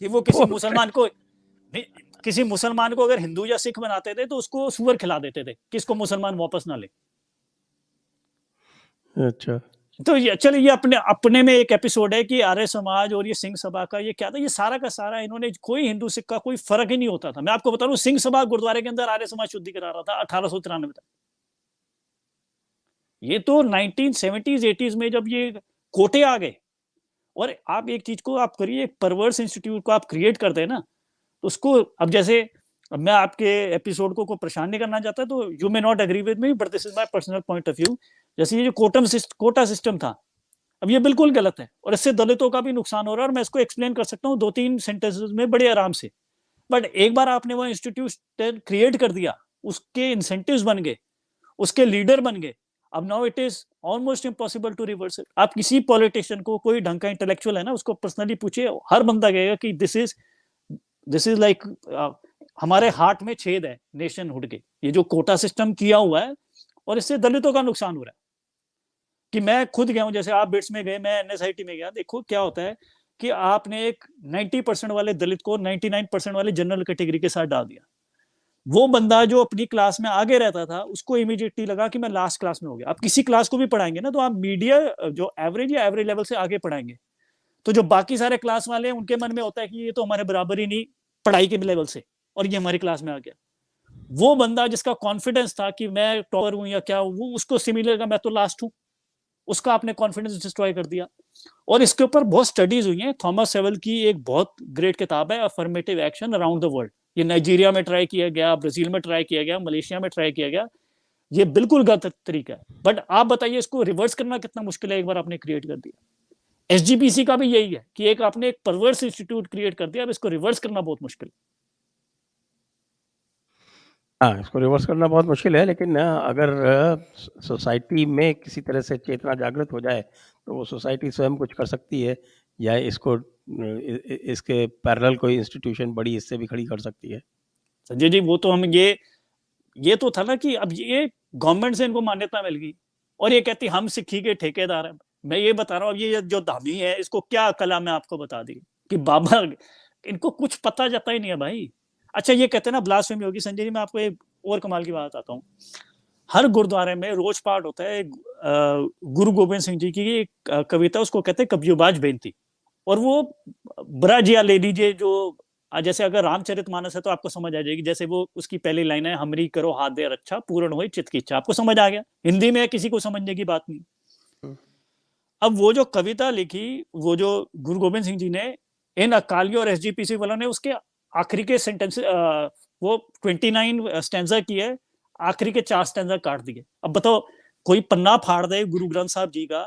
कि वो किसी मुसलमान को अगर हिंदू या सिख बनाते थे तो उसको सुअर खिला देते थे कि इसको मुसलमान वापस ना ले। अच्छा, तो ये चलिए, ये अपने अपने में एक एपिसोड है कि आर्य समाज और ये सिंह सभा का ये क्या था। ये सारा का सारा इन्होंने कोई हिंदू सिख का कोई फर्क ही नहीं होता था। मैं आपको बता रहा हूँ, सिंह सभा गुरुद्वारे के अंदर आर्य समाज शुद्धि करा रहा था 1893 तक। ये तो 1970s 80s में जब ये कोटे आ गए, और आप एक चीज को आप करिए, एक परवर्स इंस्टीट्यूट को आप क्रिएट करते हैं ना, तो उसको अब जैसे, अब मैं आपके एपिसोड को परेशान नहीं करना चाहता, तो you may not agree with me but this is my personal point of view. जैसे ये जो कोटा सिस्टम था, अब ये बिल्कुल गलत है और इससे दलितों का भी नुकसान हो रहा है, और मैं इसको एक्सप्लेन कर सकता हूँ 2-3 सेंटेंसेस में बड़े आराम से। बट एक बार आपने वो इंस्टीट्यूट क्रिएट कर दिया, उसके इंसेंटिव्स बन गए, उसके लीडर बन गए, अब now it is almost impossible to reverse it. आप किसी पॉलिटिशियन को, कोई ढंग का इंटेलेक्चुअल है ना, उसको पर्सनली पूछिए, हर बंदा कहेगा कि दिस इज लाइक हमारे हार्ट में छेद है नेशनहुड के, ये जो कोटा सिस्टम किया हुआ है, और इससे दलितों का नुकसान हो रहा है। कि मैं खुद गया हूं, जैसे आप बिट्स में गए, मैं एनएसआईटी में गया, देखो क्या होता है कि आपने एक 90% वाले दलित को 99% वाले जनरल कैटेगरी के साथ डाल दिया। वो बंदा जो अपनी क्लास में आगे रहता था, उसको इमीडिएटली लगा कि मैं लास्ट क्लास में हो गया। आप किसी क्लास को भी पढ़ाएंगे ना, तो आप मीडिया जो एवरेज या एवरेज लेवल से आगे पढ़ाएंगे, तो जो बाकी सारे क्लास वाले हैं उनके मन में होता है कि ये तो हमारे बराबर ही नहीं पढ़ाई के लेवल से, और ये हमारी क्लास में आ गया। वो बंदा जिसका कॉन्फिडेंस था कि मैं टॉपर हूं या क्या, वो उसको सिमिलर का मैं तो लास्ट हूं, उसका आपने कॉन्फिडेंस डिस्ट्रॉय कर दिया। और इसके ऊपर बहुत स्टडीज हुई हैं। थॉमस सेवल की एक बहुत ग्रेट किताब है, affirmative action around the world. ये नाइजीरिया में ट्राई किया गया, ब्राजील में ट्राई किया गया, मलेशिया में ट्राई किया गया। ये बिल्कुल गलत तरीका है। बट आप बताइए इसको रिवर्स करना कितना मुश्किल है, एक बार आपने क्रिएट कर दिया। एसजीपीसी का भी यही है कि एक आपने एक परवर्स इंस्टीट्यूट क्रिएट कर दिया, अब इसको रिवर्स करना बहुत मुश्किल है। हाँ, इसको रिवर्स करना बहुत मुश्किल है, लेकिन अगर सोसाइटी में किसी तरह से चेतना जागृत हो जाए तो वो सोसाइटी स्वयं कुछ कर सकती है, या इसको इसके पैरेलल कोई इंस्टीट्यूशन बड़ी इससे भी खड़ी कर सकती है। संजय जी, वो तो हम ये तो था ना कि अब ये गवर्नमेंट से इनको मान्यता मिल गई, और ये कहती हम सिक्खी के ठेकेदार हैं। मैं ये बता रहा हूँ, ये जो धामी है इसको क्या कला में आपको बता दी कि बाबा, इनको कुछ पता जाता ही नहीं है भाई। अच्छा, ये कहते हैं ना ब्लास्फेमी होगी। संजय जी, मैं आपको एक और कमाल की बात आता हूँ। हर गुरुद्वारे में रोज पाठ होता है, गुरु गोबिंद सिंह जी की एक कविता, उसको कहते हैं कबियोबाज बेनती। और वो ब्रजिया ले लीजिए, जो जैसे अगर रामचरितमानस है तो आपको समझ आ जाएगी। जैसे वो उसकी पहली लाइन है, हमरी करो हाथ दे रक्षा, पूर्ण हो चित्त की इच्छा। आपको समझ आ गया, हिंदी में किसी को समझने की बात नहीं। अब वो जो कविता लिखी, वो जो गुरु गोबिंद सिंह जी ने, इन अकालियों और एसजीपीसी वालों ने उसके आखिरी के सेंटेंस, वो 29 स्टैंजा की है, आखिरी के 4 स्टैंजा काट दिए। अब बताओ, कोई पन्ना फाड़ दे गुरु ग्रंथ साहब जी का,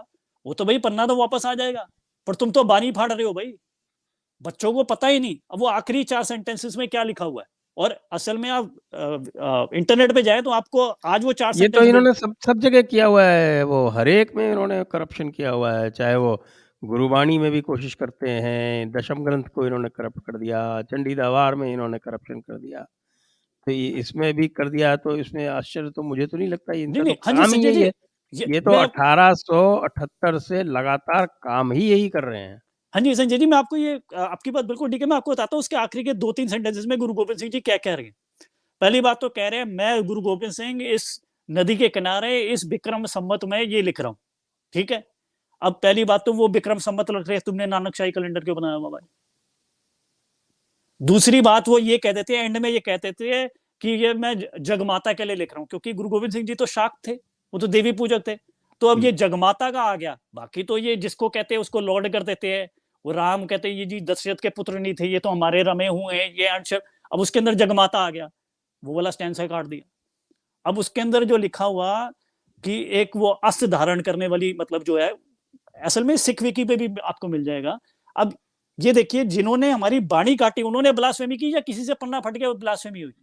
वो तो भाई पन्ना तो वापस आ जाएगा, पर तुम तो बानी फाड़ रहे हो भाई, बच्चों को पता ही नहीं। अब वो आखिरी 4 सेंटेंसेस में क्या लिखा हुआ है, और असल में आप इंटरनेट पे जाए तो आपको आज वो 4 ये तो सेंटेंस इन्होंने सब जगह किया हुआ है, वो हर एक में इन्होंने करप्शन किया हुआ है, चाहे वो गुरुबाणी में भी कोशिश करते हैं, दशम ग्रंथ को इन्होंने करप्ट कर दिया, चंडी दरबार में इन्होंने करप्शन कर दिया, तो ये इसमें भी कर दिया, तो इसमें आश्चर्य तो मुझे तो नहीं लगता, नहीं, इनका तो नहीं। हाँ जी, काम ही संजय यही जी, है। ये ये तो मैं 1878 से लगातार काम ही यही कर रहे हैं। हाँ जी, संजय जी, मैं आपको ये आपकी बात बिल्कुल ठीक है, मैं आपको बताता हूँ उसके आखिरी के 2-3 सेंटेंसेस में गुरु गोबिंद सिंह जी क्या कह रहे हैं। पहली बात तो कह रहे हैं, मैं गुरु गोबिंद सिंह इस नदी के किनारे इस विक्रम संवत में ये लिख रहा हूँ, ठीक है? अब पहली बात तो वो विक्रम संवत लिख रहे हैं, तुमने नानकशाही कैलेंडर क्यों बनाया हुआ भाई? दूसरी बात वो ये कह देते हैं, एंड में ये कह देते हैं कि ये मैं जगमाता के लिए लिख रहा हूँ, क्योंकि गुरु गोबिंद सिंह जी तो शाक्त थे, वो तो देवी पूजक थे। तो अब ये जगमाता का आ गया, बाकी तो ये जिसको कहते हैं उसको लॉर्ड कर देते हैं। वो राम कहते हैं ये जी दशरथ के पुत्र नहीं थे, ये तो हमारे रमे हुए हैं, ये अंश। अब उसके अंदर जगमाता आ गया, वो वाला स्टैंड काट दिया। अब उसके अंदर जो लिखा हुआ कि एक वो अस्त धारण करने वाली, मतलब जो है, असल में सिख विकी पे भी आपको मिल जाएगा। अब ये देखिए, जिन्होंने हमारी बाणी काटी उन्होंने ब्लास्फेमी की, या किसी से पन्ना फट गया ब्लास्फेमी हुई?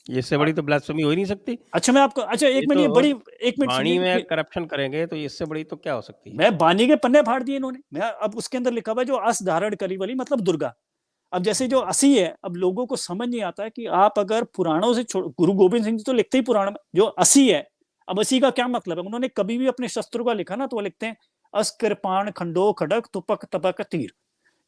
इससे बड़ी तो ब्लास्फेमी हो ही नहीं सकती। अच्छा, मैं आपको, अच्छा ये 1 मिनट, तो ये बड़ी, 1 मिनट वाणी में सुनिए। करप्शन करेंगे तो इससे बड़ी तो क्या हो सकती है? मैं बानी के पन्ने फाड़ दिए इन्होंने। मैं अब उसके अंदर लिखा हुआ है जो अस धारण करी वाली, मतलब दुर्गा। अब जैसे जो असी है, अब लोगों को समझ नहीं आता है कि आप अगर पुराणों से गुरु गोबिंद सिंह जी तो लिखते ही पुराण में जो असी है। अब असी का क्या मतलब है? उन्होंने कभी भी अपने शस्त्रों का लिखा ना तो वो लिखते हैं अस कृपाण खंडो खड़क तुपक तपक तीर,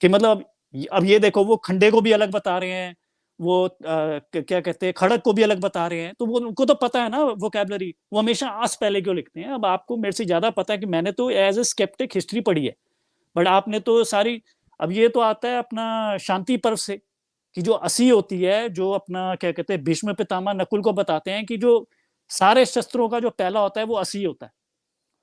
कि मतलब अब ये देखो, वो खंडे को भी अलग बता रहे हैं, वो क्या कहते हैं खड़क को भी अलग बता रहे हैं, तो वो उनको तो पता है ना वोकैबुलरी, वो हमेशा आस पहले क्यों लिखते हैं? अब आपको मेरे से ज्यादा पता है कि मैंने तो एज ए स्केप्टिक हिस्ट्री पढ़ी है, बट आपने तो सारी, अब ये तो आता है अपना शांति पर्व से, कि जो असी होती है, जो अपना क्या कहते हैं भीष्म पितामह नकुल को बताते हैं कि जो सारे शस्त्रों का जो पहला होता है वो असी होता है,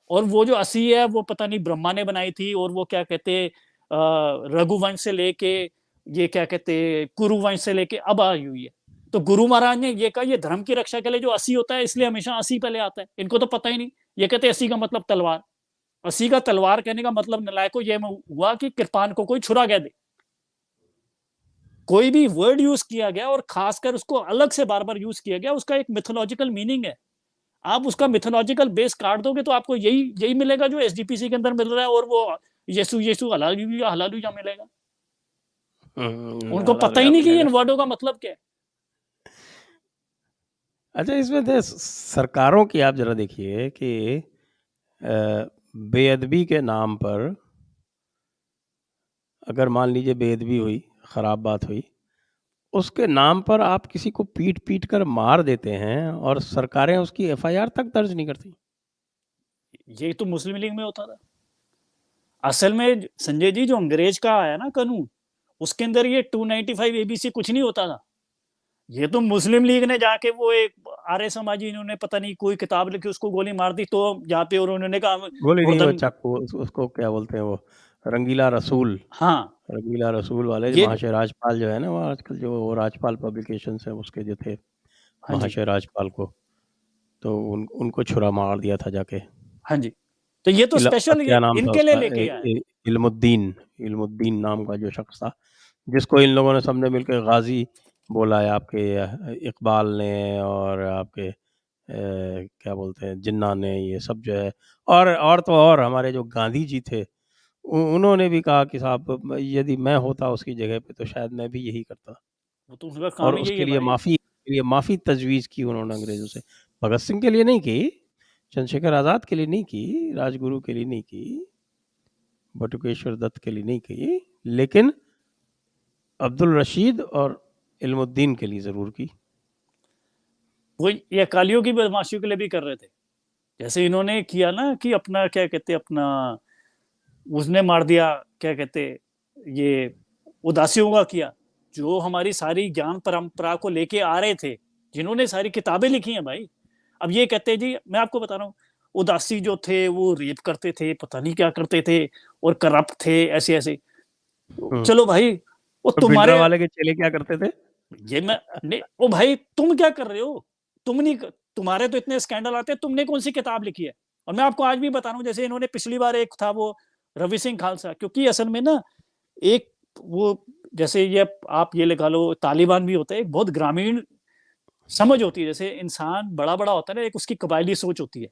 और वो जो असी है वो पता नहीं ब्रह्मा ने बनाई थी, और वो क्या कहते रघुवंश से लेके, ये क्या कहते कुरुवंश से लेके अब आई हुई है। तो गुरु महाराज ने ये कहा ये धर्म की रक्षा के लिए जो असी होता है, इसलिए हमेशा असी पहले आता है। इनको तो पता ही नहीं, ये कहते असी का मतलब तलवार। असी का तलवार कहने का मतलब नलायको ये हुआ कि कृपान को कोई छुरा कह दे। कोई भी वर्ड यूज किया गया और खासकर उसको अलग से बार बार यूज किया गया, उसका एक मिथोलॉजिकल मीनिंग है। आप उसका मिथोलॉजिकल बेस काट दोगे तो आपको यही यही मिलेगा जो एसजीपीसी के अंदर मिल रहा है, और वो यीशु यीशु हलालुया हलालुया मिलेगा। उनको पता ही हालेलुया नहीं कि मिलेगा। इन वर्डों का मतलब क्या है। अच्छा, इसमें सरकारों की आप ज़रा देखिए कि बेअदबी के नाम पर, अगर मान लीजिए बेअदबी हुई, ख़राब बात हुई, उसके नाम पर आप किसी को पीट-पीट कर मार देते हैं और सरकारें उसकी एफआईआर तक दर्ज नहीं करती। ये तो मुस्लिम लीग में होता था। असल में संजय जी, जो अंग्रेज का आया ना कानून, उसके अंदर ये 295 एबीसी कुछ नहीं होता था। ये तो मुस्लिम लीग ने जाके वो एक आर्य समाजी, इन्होंने पता नहीं कोई किताब लिखी, उसको गोली मार दी, तो यहाँ पे और उन्होंने कहा गोली नहीं, वो हुड़दंग। चाकू, उसको क्या बोलते हैं, वो रंगीला रसूल। हाँ, रंगीला रसूल वाले ये, महाशय राजपाल जो है ना, वो आजकल जो वो राजपाल पब्लिकेशंस है उसके जो थे, हाँ जी, महाशय राजपाल को, तो उनको छुरा मार दिया था जाके। हाँ जी। तो ये तो स्पेशल क्या नाम था इनके लिए उसका, लेके आए। इल्मुद्दीन, इल्मुद्दीन नाम का जो शख्स था, जिसको इन लोगों ने सबने मिलकर गाजी बोला है, आपके इकबाल ने और आपके क्या बोलते हैं जिन्ना ने, ये सब जो है, और तो और हमारे जो गांधी जी थे, उन्होंने भी कहा कि साहब यदि मैं होता उसकी जगह पे तो शायद मैं भी यही करता, वो तो उनका और काम ही यही उसके है लिए भाई। माफ़ी तजवीज़ की उन्होंने अंग्रेज़ों से। भगत सिंह के लिए नहीं की, चंद्रशेखर आज़ाद के लिए नहीं की, राजगुरु के लिए नहीं की, बटुकेश्वर दत्त के लिए नहीं की, लेकिन अब्दुल रशीद और इल्मुद्दीन के लिए ज़रूर की। वो ये अकालियों की बदमाशियों के लिए भी कर रहे थे। जैसे इन्होंने किया ना कि अपना क्या कहते अपना, उसने मार दिया, क्या कहते ये उदासियों का किया, जो हमारी सारी ज्ञान परंपरा को लेके आ रहे थे, जिन्होंने सारी किताबें लिखी हैं भाई। अब ये कहते हैं जी, मैं आपको बता रहा हूँ, उदासी जो थे वो रेप करते थे, पता नहीं क्या करते थे, और करप्ट थे, ऐसे ऐसे। हुँ। चलो भाई, वो तो तुम्हारे, भिंडरावाले के चेले क्या करते थे? ये मैं नहीं, ओ भाई तुम क्या कर रहे हो? तुम नहीं, तुम्हारे तो इतने स्कैंडल आते हैं, तुमने कौन सी किताब लिखी है? और मैं आपको आज भी बता रहा हूँ, जैसे इन्होंने पिछली बार एक था वो रवि सिंह खालसा, क्योंकि असल में ना एक वो जैसे ये आप ये लगा लो, तालिबान भी होता है, एक बहुत ग्रामीण समझ होती है। जैसे इंसान बड़ा बड़ा होता है ना, एक उसकी कबायली सोच होती है,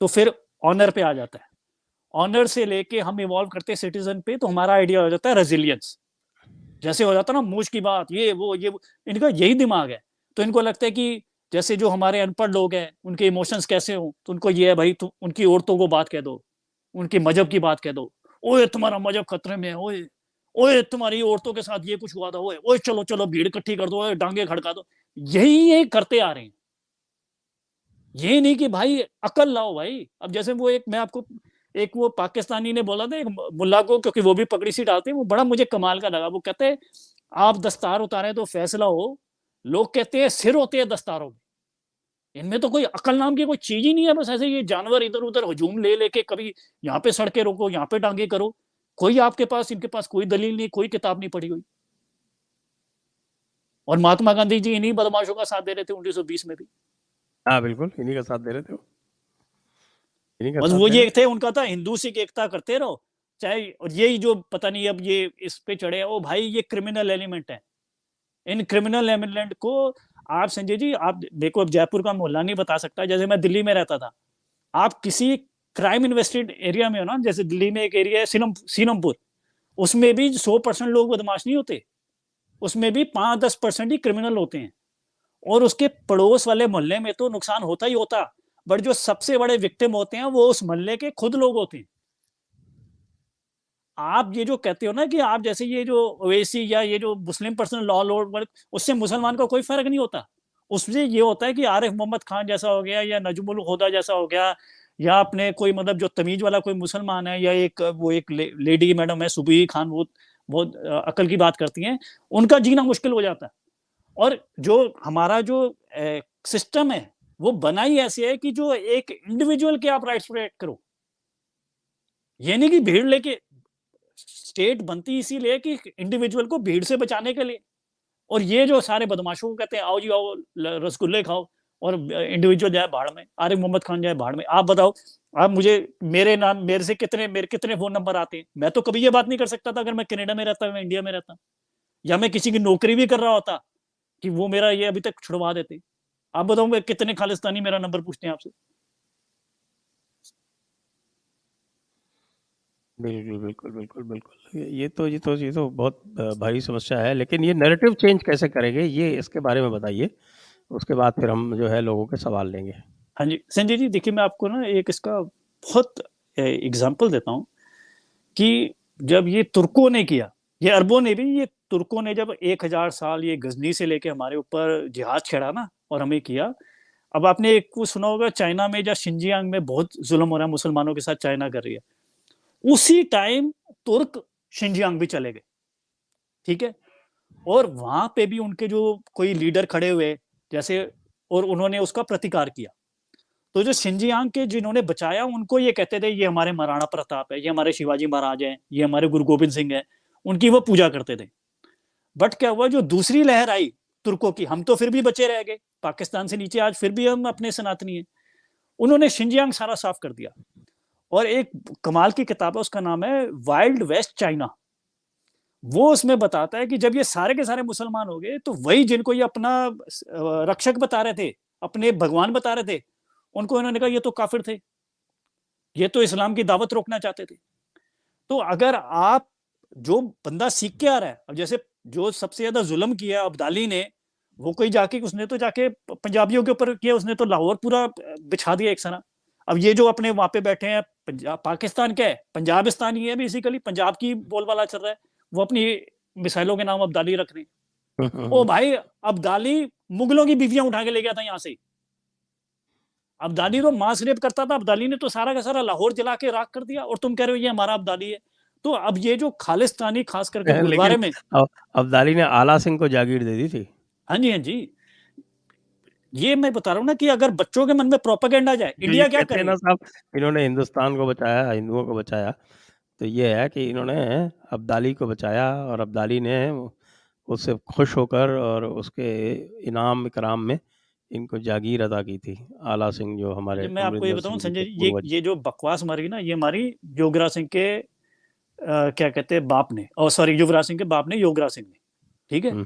तो फिर ऑनर पे आ जाता है। ऑनर से लेके हम इवॉल्व करते हैं सिटीजन पे, तो हमारा आइडिया हो जाता है रेजिलियंस। जैसे हो जाता है ना मूछ की बात, ये वो इनका यही दिमाग है। तो इनको लगता है कि जैसे जो हमारे अनपढ़ लोग हैं उनके इमोशंस कैसे हो, तो उनको ये है भाई, तुम उनकी औरतों को बात कह दो, उनके मजहब की बात कह दो, ओए तुम्हारा मजहब खतरे में है, ओए ओए तुम्हारी औरतों के साथ ये कुछ हुआ था, ओए ओए चलो चलो भीड़ इकट्ठी कर दो, ओए डांगे खड़का दो। यही ये करते आ रहे हैं। ये नहीं कि भाई अकल लाओ भाई। अब जैसे वो एक, मैं आपको एक वो पाकिस्तानी ने बोला था एक मुल्ला को, क्योंकि वो भी पगड़ी सी डालते हैं, वो बड़ा मुझे कमाल का लगा। वो कहते हैं आप दस्तार उतारे तो फैसला हो, लोग कहते हैं सिर होते हैं दस्तारों में। इनमें तो कोई अकल नाम की कोई चीज ही नहीं है, बस ऐसे ये जानवर इधर उधर हजूम ले लेके, कभी यहाँ पे सड़कें रोको, यहाँ पे टांगे करो। कोई आपके पास, इनके पास कोई दलील नहीं, कोई किताब नहीं पढ़ी हुई। और महात्मा गांधी जी इन्हीं बदमाशों का साथ दे रहे थे 1920 में भी। हाँ बिल्कुल, इन्हीं का साथ दे रहे थे वो, इन्हीं का बस साथ वो दे ये रहे थे, उनका था हिंदू सिख एकता करते रहो चाहे। और यही जो पता नहीं अब ये इस पे चढ़े, ओ भाई ये क्रिमिनल एलिमेंट है। इन क्रिमिनल एलिमेंट को आप संजय जी, आप देखो, अब जयपुर का मोहल्ला नहीं बता सकता, जैसे मैं दिल्ली में रहता था। आप किसी क्राइम इन्वेस्टेड एरिया में हो ना, जैसे दिल्ली में एक एरिया है सीनमपुर, उसमें भी 100% लोग बदमाश नहीं होते, उसमें भी 5-10% ही क्रिमिनल होते हैं। और उसके पड़ोस वाले मोहल्ले में तो नुकसान होता ही होता, बट जो सबसे बड़े विक्टिम होते हैं वो उस मोहल्ले के खुद लोग होते हैं। आप ये जो कहते हो ना कि आप जैसे ये जो ओवैसी या ये जो मुस्लिम पर्सनल लॉ लॉर्ड, उससे मुसलमान का कोई फर्क नहीं होता। उससे ये होता है कि आरिफ मोहम्मद खान जैसा हो गया, या नजमुल हुदा जैसा हो गया, या अपने कोई मतलब जो तमीज वाला कोई मुसलमान है, या एक वो एक लेडी मैडम है सुबी खान, वो बहुत अकल की बात करती हैं, उनका जीना मुश्किल हो जाता है। और जो हमारा जो सिस्टम है वो बना ही ऐसे है कि जो एक इंडिविजुअल के आप राइट्स प्रोटेक्ट करो। ये नहीं कि भीड़ लेके, स्टेट बनती इसीलिए कि इंडिविजुअल को भीड़ से बचाने के लिए। और ये जो सारे बदमाशों को कहते हैं आओ जी आओ रसगुल्ले खाओ, और इंडिविजुअल जाए भाड़ में, आरिफ मोहम्मद खान जाए भाड़ में। आप बताओ, आप मुझे, मेरे नाम, मेरे कितने फोन नंबर आते हैं। मैं तो कभी ये बात नहीं कर सकता था अगर मैं कनाडा में रहता, मैं इंडिया में रहता, या मैं किसी की नौकरी भी कर रहा होता, कि वो मेरा ये अभी तक छुड़वा देते। आप बताओ मैं कितने खालिस्तानी मेरा नंबर पूछते हैं आपसे। बिल्कुल बिल्कुल बिल्कुल बिल्कुल, ये तो बहुत भारी समस्या है, लेकिन ये नैरेटिव चेंज कैसे करेंगे, ये इसके बारे में बताइए, उसके बाद फिर हम जो है लोगों के सवाल लेंगे। हाँ जी संजय जी, देखिए मैं आपको ना एक इसका बहुत एग्जाम्पल देता हूँ कि जब ये तुर्कों ने किया, ये अरबों ने भी, ये तुर्कों ने जब 1000 साल ये गजनी से लेके हमारे ऊपर जिहाद छेड़ा ना, और हमें किया। अब आपने एक को सुना होगा, चाइना में या शिंजियांग में बहुत जुल्म हो रहा है मुसलमानों के साथ, चाइना कर रही है। उसी टाइम तुर्क शिंजियांग भी चले गए, ठीक है। और वहां पे भी उनके जो कोई लीडर खड़े हुए जैसे, और उन्होंने उसका प्रतिकार किया। तो जो शिंजियांग के जिन्होंने बचाया, उनको ये कहते थे ये हमारे महाराणा प्रताप है, ये हमारे शिवाजी महाराज हैं, ये हमारे गुरु गोविंद सिंह है, उनकी वो पूजा करते थे। बट क्या हुआ, जो दूसरी लहर आई तुर्कों की, हम तो फिर भी बचे रह गए पाकिस्तान से नीचे, आज फिर भी हम अपने सनातनी हैं। उन्होंने शिंजियांग सारा साफ कर दिया। और एक कमाल की किताब है, उसका नाम है वाइल्ड वेस्ट चाइना। वो उसमें बताता है कि जब ये सारे के सारे मुसलमान हो गए, तो वही जिनको ये अपना रक्षक बता रहे थे, अपने भगवान बता रहे थे, उनको इन्होंने कहा ये तो काफिर थे, ये तो इस्लाम की दावत रोकना चाहते थे। तो अगर आप, जो बंदा सीख के आ रहा है, अब जैसे जो सबसे ज्यादा जुल्म किया अब्दाली ने, वो कोई जाके, उसने तो जाके पंजाबियों के ऊपर किया, उसने तो लाहौर पूरा बिछा दिया एक सना। अब ये जो अपने वहां पे बैठे हैं, पंजाब पाकिस्तान क्या है, पंजाबिस्तान ही है बेसिकली, पंजाब की बोलबाला चल रहा है, वो अपनी मिसाइलों के नाम अब्दाली रख रहे हैं। ओ भाई, अब्दाली मुगलों की बीवियां उठा के ले गया था यहाँ से। अब्दाली तो मास रेप करता था, अब्दाली ने तो सारा का सारा लाहौर जला के राख कर दिया, और तुम कह रहे हो ये हमारा अब्दाली है। तो अब ये जो खालिस्तानी, खास करके लेकिन गुरुद्वारे में, अब्दाली ने आला सिंह को जागीर दे दी थी। हाँ जी हाँ जी, ये मैं बता रहा हूँ ना कि अगर बच्चों के मन में प्रोपेगेंडा जाए, जो ये इंडिया क्या कहते हैं ना करेगा। साहब, इन्होंने हिंदुस्तान को बचाया, हिंदुओं को बचाया, तो ये है कि इन्होंने अब्दाली को बचाया, और अब्दाली ने उससे खुश होकर और उसके इनाम इकराम में इनको जागीर अदा की थी, आला सिंह जो हमारे मैं आपको ये अमरिंदर बताऊं सिंह जी संजय के जी, पूर्वज। ये जो बकवास मारी ना, ये हमारी योगराज सिंह के क्या कहते हैं बाप ने, और सॉरी युवराज सिंह के बाप ने योगराज सिंह ने, ठीक है।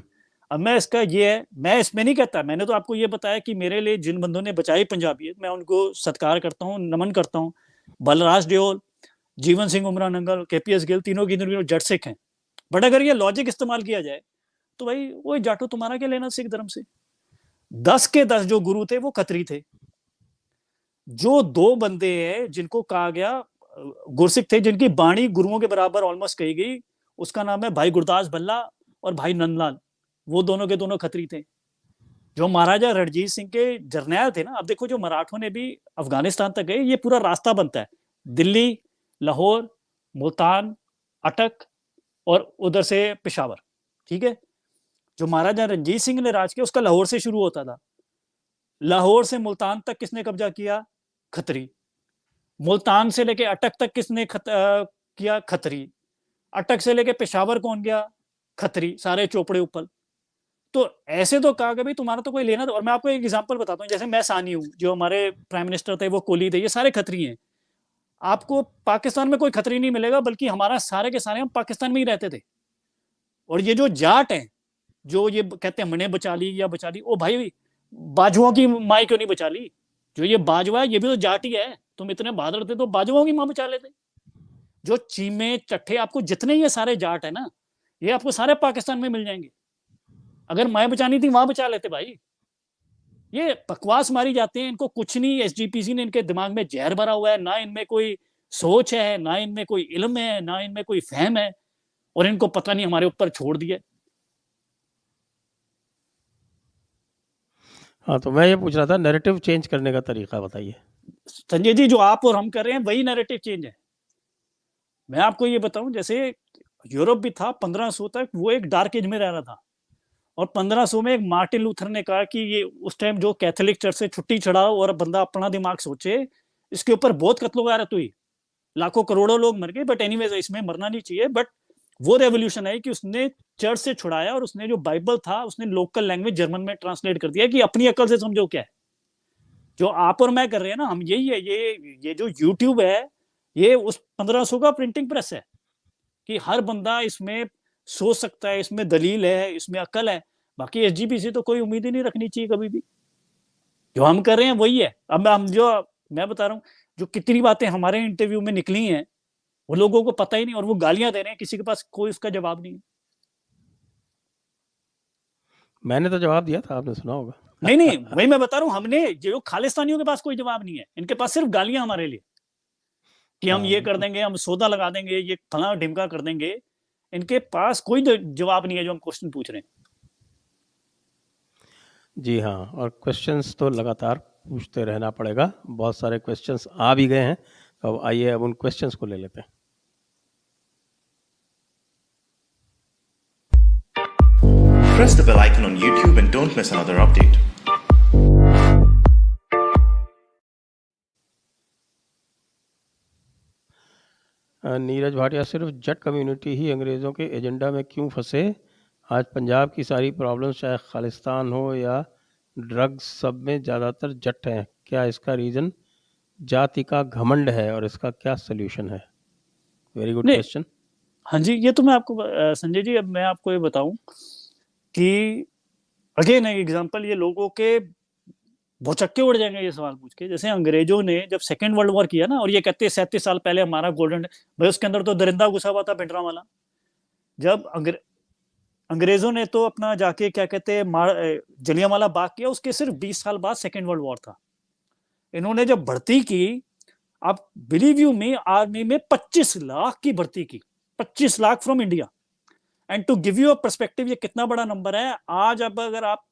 अब मैं इसका ये है, मैं इसमें नहीं कहता, मैंने तो आपको ये बताया कि मेरे लिए जिन बंदों ने बचाई पंजाबियत, मैं उनको सत्कार करता हूँ, नमन करता हूँ। बलराज ड्योल, जीवन सिंह उमरा नंगल, केपीएस गिल, तीनों की तीनों जट सिख हैं। बट अगर ये लॉजिक इस्तेमाल किया जाए तो भाई वो जाटो तुम्हारा क्या लेना सिख धर्म से। 10 के 10 जो गुरु थे वो खत्री थे। जो दो बंदे हैं जिनको कहा गया गुरसिख थे, जिनकी बाणी गुरुओं के बराबर ऑलमोस्ट कही गई, उसका नाम है भाई गुरदास भल्ला और भाई नंदलाल। वो दोनों के दोनों खत्री थे। जो महाराजा रणजीत सिंह के जरनैल थे ना, अब देखो जो मराठों ने भी अफगानिस्तान तक गए, ये पूरा रास्ता बनता है, दिल्ली, लाहौर, मुल्तान, अटक और उधर से पेशावर, ठीक है। जो महाराजा रणजीत सिंह ने राज किया उसका लाहौर से शुरू होता था। लाहौर से मुल्तान तक किसने कब्जा किया? खत्री। मुल्तान से लेके अटक तक किसने किया? खत्री। अटक से लेके पेशावर कौन गया? खत्री, सारे चोपड़े ऊपर। तो ऐसे तो कहा कि भाई तुम्हारा तो कोई लेना। और मैं आपको एक एग्जांपल बताता हूँ, जैसे मैं सानी हूँ, जो हमारे प्राइम मिनिस्टर थे वो कोहली थे, ये सारे खत्री हैं। आपको पाकिस्तान में कोई खतरी नहीं मिलेगा, बल्कि हमारा सारे के सारे हम पाकिस्तान में ही रहते थे। और ये जो जाट हैं, जो ये कहते हैं हमने बचा ली या बचा ली, ओ भाई बाजुओं की माँ क्यों नहीं बचा ली? जो ये बाजवा है ये भी तो जाट ही है। तुम इतने बहादुर थे तो बाजुओं की माँ बचा लेते। जो चीमे चट्ठे, आपको जितने ये सारे जाट है ना, ये आपको सारे पाकिस्तान में मिल जाएंगे। अगर माँ बचानी थी वहां बचा लेते भाई। ये बकवास मारी जाते हैं, इनको कुछ नहीं, एसजीपीसी ने इनके दिमाग में जहर भरा हुआ है, ना इनमें कोई सोच है, ना इनमें कोई इल्म है, ना इनमें कोई फहम है, और इनको पता नहीं हमारे ऊपर छोड़ दिया। हाँ, तो मैं ये पूछ रहा था, नैरेटिव चेंज करने का तरीका बताइए। संजय जी, जो आप और हम कर रहे हैं वही नैरेटिव चेंज है। मैं आपको ये बताऊं, जैसे यूरोप भी था 1500 तक, वो एक डार्क एज में रह रहा था। और 1500 में एक मार्टिन लूथर ने कहा कि ये उस टाइम जो कैथोलिक चर्च से छुट्टी चढ़ाओ और बंदा अपना दिमाग सोचे, इसके ऊपर बहुत कत्लो गारत हुई, लाखों करोड़ों लोग मर गए। बट एनीवेज, इसमें मरना नहीं चाहिए। बट वो रेवोल्यूशन है कि उसने चर्च से छुड़ाया और उसने जो बाइबल था उसने लोकल लैंग्वेज जर्मन में ट्रांसलेट कर दिया कि अपनी अकल से समझो क्या है। जो आप और मैं कर रहे हैं ना, हम यही है। ये जो यूट्यूब है, ये उस 1500 का प्रिंटिंग प्रेस है कि हर बंदा इसमें सोच सकता है, इसमें दलील है, इसमें अकल है। बाकी एसजीपीसी तो कोई उम्मीद ही नहीं रखनी चाहिए कभी भी। जो हम कर रहे हैं वही है। अब हम जो मैं बता रहा हूँ, जो कितनी बातें हमारे इंटरव्यू में निकली हैं वो लोगों को पता ही नहीं, और वो गालियां दे रहे हैं, किसी के पास कोई उसका जवाब नहीं है। मैंने तो जवाब दिया था, आपने सुना होगा। नहीं नहीं, वही मैं बता रहा हूँ, हमने जो खालिस्तानियों के पास कोई जवाब नहीं है, इनके पास सिर्फ गालियां हमारे लिए कि हम हाँ, ये कर बिल्कुल। देंगे, हम सौदा लगा देंगे, ये फला ढिमका कर देंगे। इनके पास कोई जवाब नहीं है जो हम क्वेश्चन पूछ रहे हैं। जी हाँ, और क्वेश्चंस तो लगातार पूछते रहना पड़ेगा। बहुत सारे क्वेश्चंस आ भी गए हैं, तो अब आइए अब उन क्वेश्चंस को ले लेते हैं। Press the bell icon on YouTube and don't miss another update. Neeraj Bhatia, सिर्फ जट कम्युनिटी ही अंग्रेज़ों के एजेंडा में क्यों फंसे? आज पंजाब की सारी प्रॉब्लम्स, चाहे खालिस्तान हो या ड्रग्स, सब में ज़्यादातर जट हैं। क्या इसका रीज़न जाति का घमंड है और इसका क्या सोल्यूशन है? वेरी गुड नहीं, क्वेश्चन। हाँ जी, ये तो मैं आपको संजय जी, अब मैं आपको ये बताऊं कि अगेन एग्जांपल, ये लोगों के भौचक्के उड़ जाएंगे ये सवाल पूछ के। जैसे अंग्रेजों ने जब सेकेंड वर्ल्ड वॉर किया ना, और ये कहते हैं 37 साल पहले हमारा गोल्डन, भाई उसके अंदर तो दरिंदा घुसा हुआ था, भिंडरा वाला। जब अंग्रेजों ने तो अपना जाके क्या कहते हैं जलियांवाला बाग किया, उसके सिर्फ 20 साल बाद सेकेंड वर्ल्ड वॉर था। इन्होंने जब भर्ती की, आप बिलीव यू मी, आर्मी में 25 लाख की भर्ती की, 25 lakh from India. And to give you a perspective, ये कितना बड़ा नंबर है। आज अब अगर आप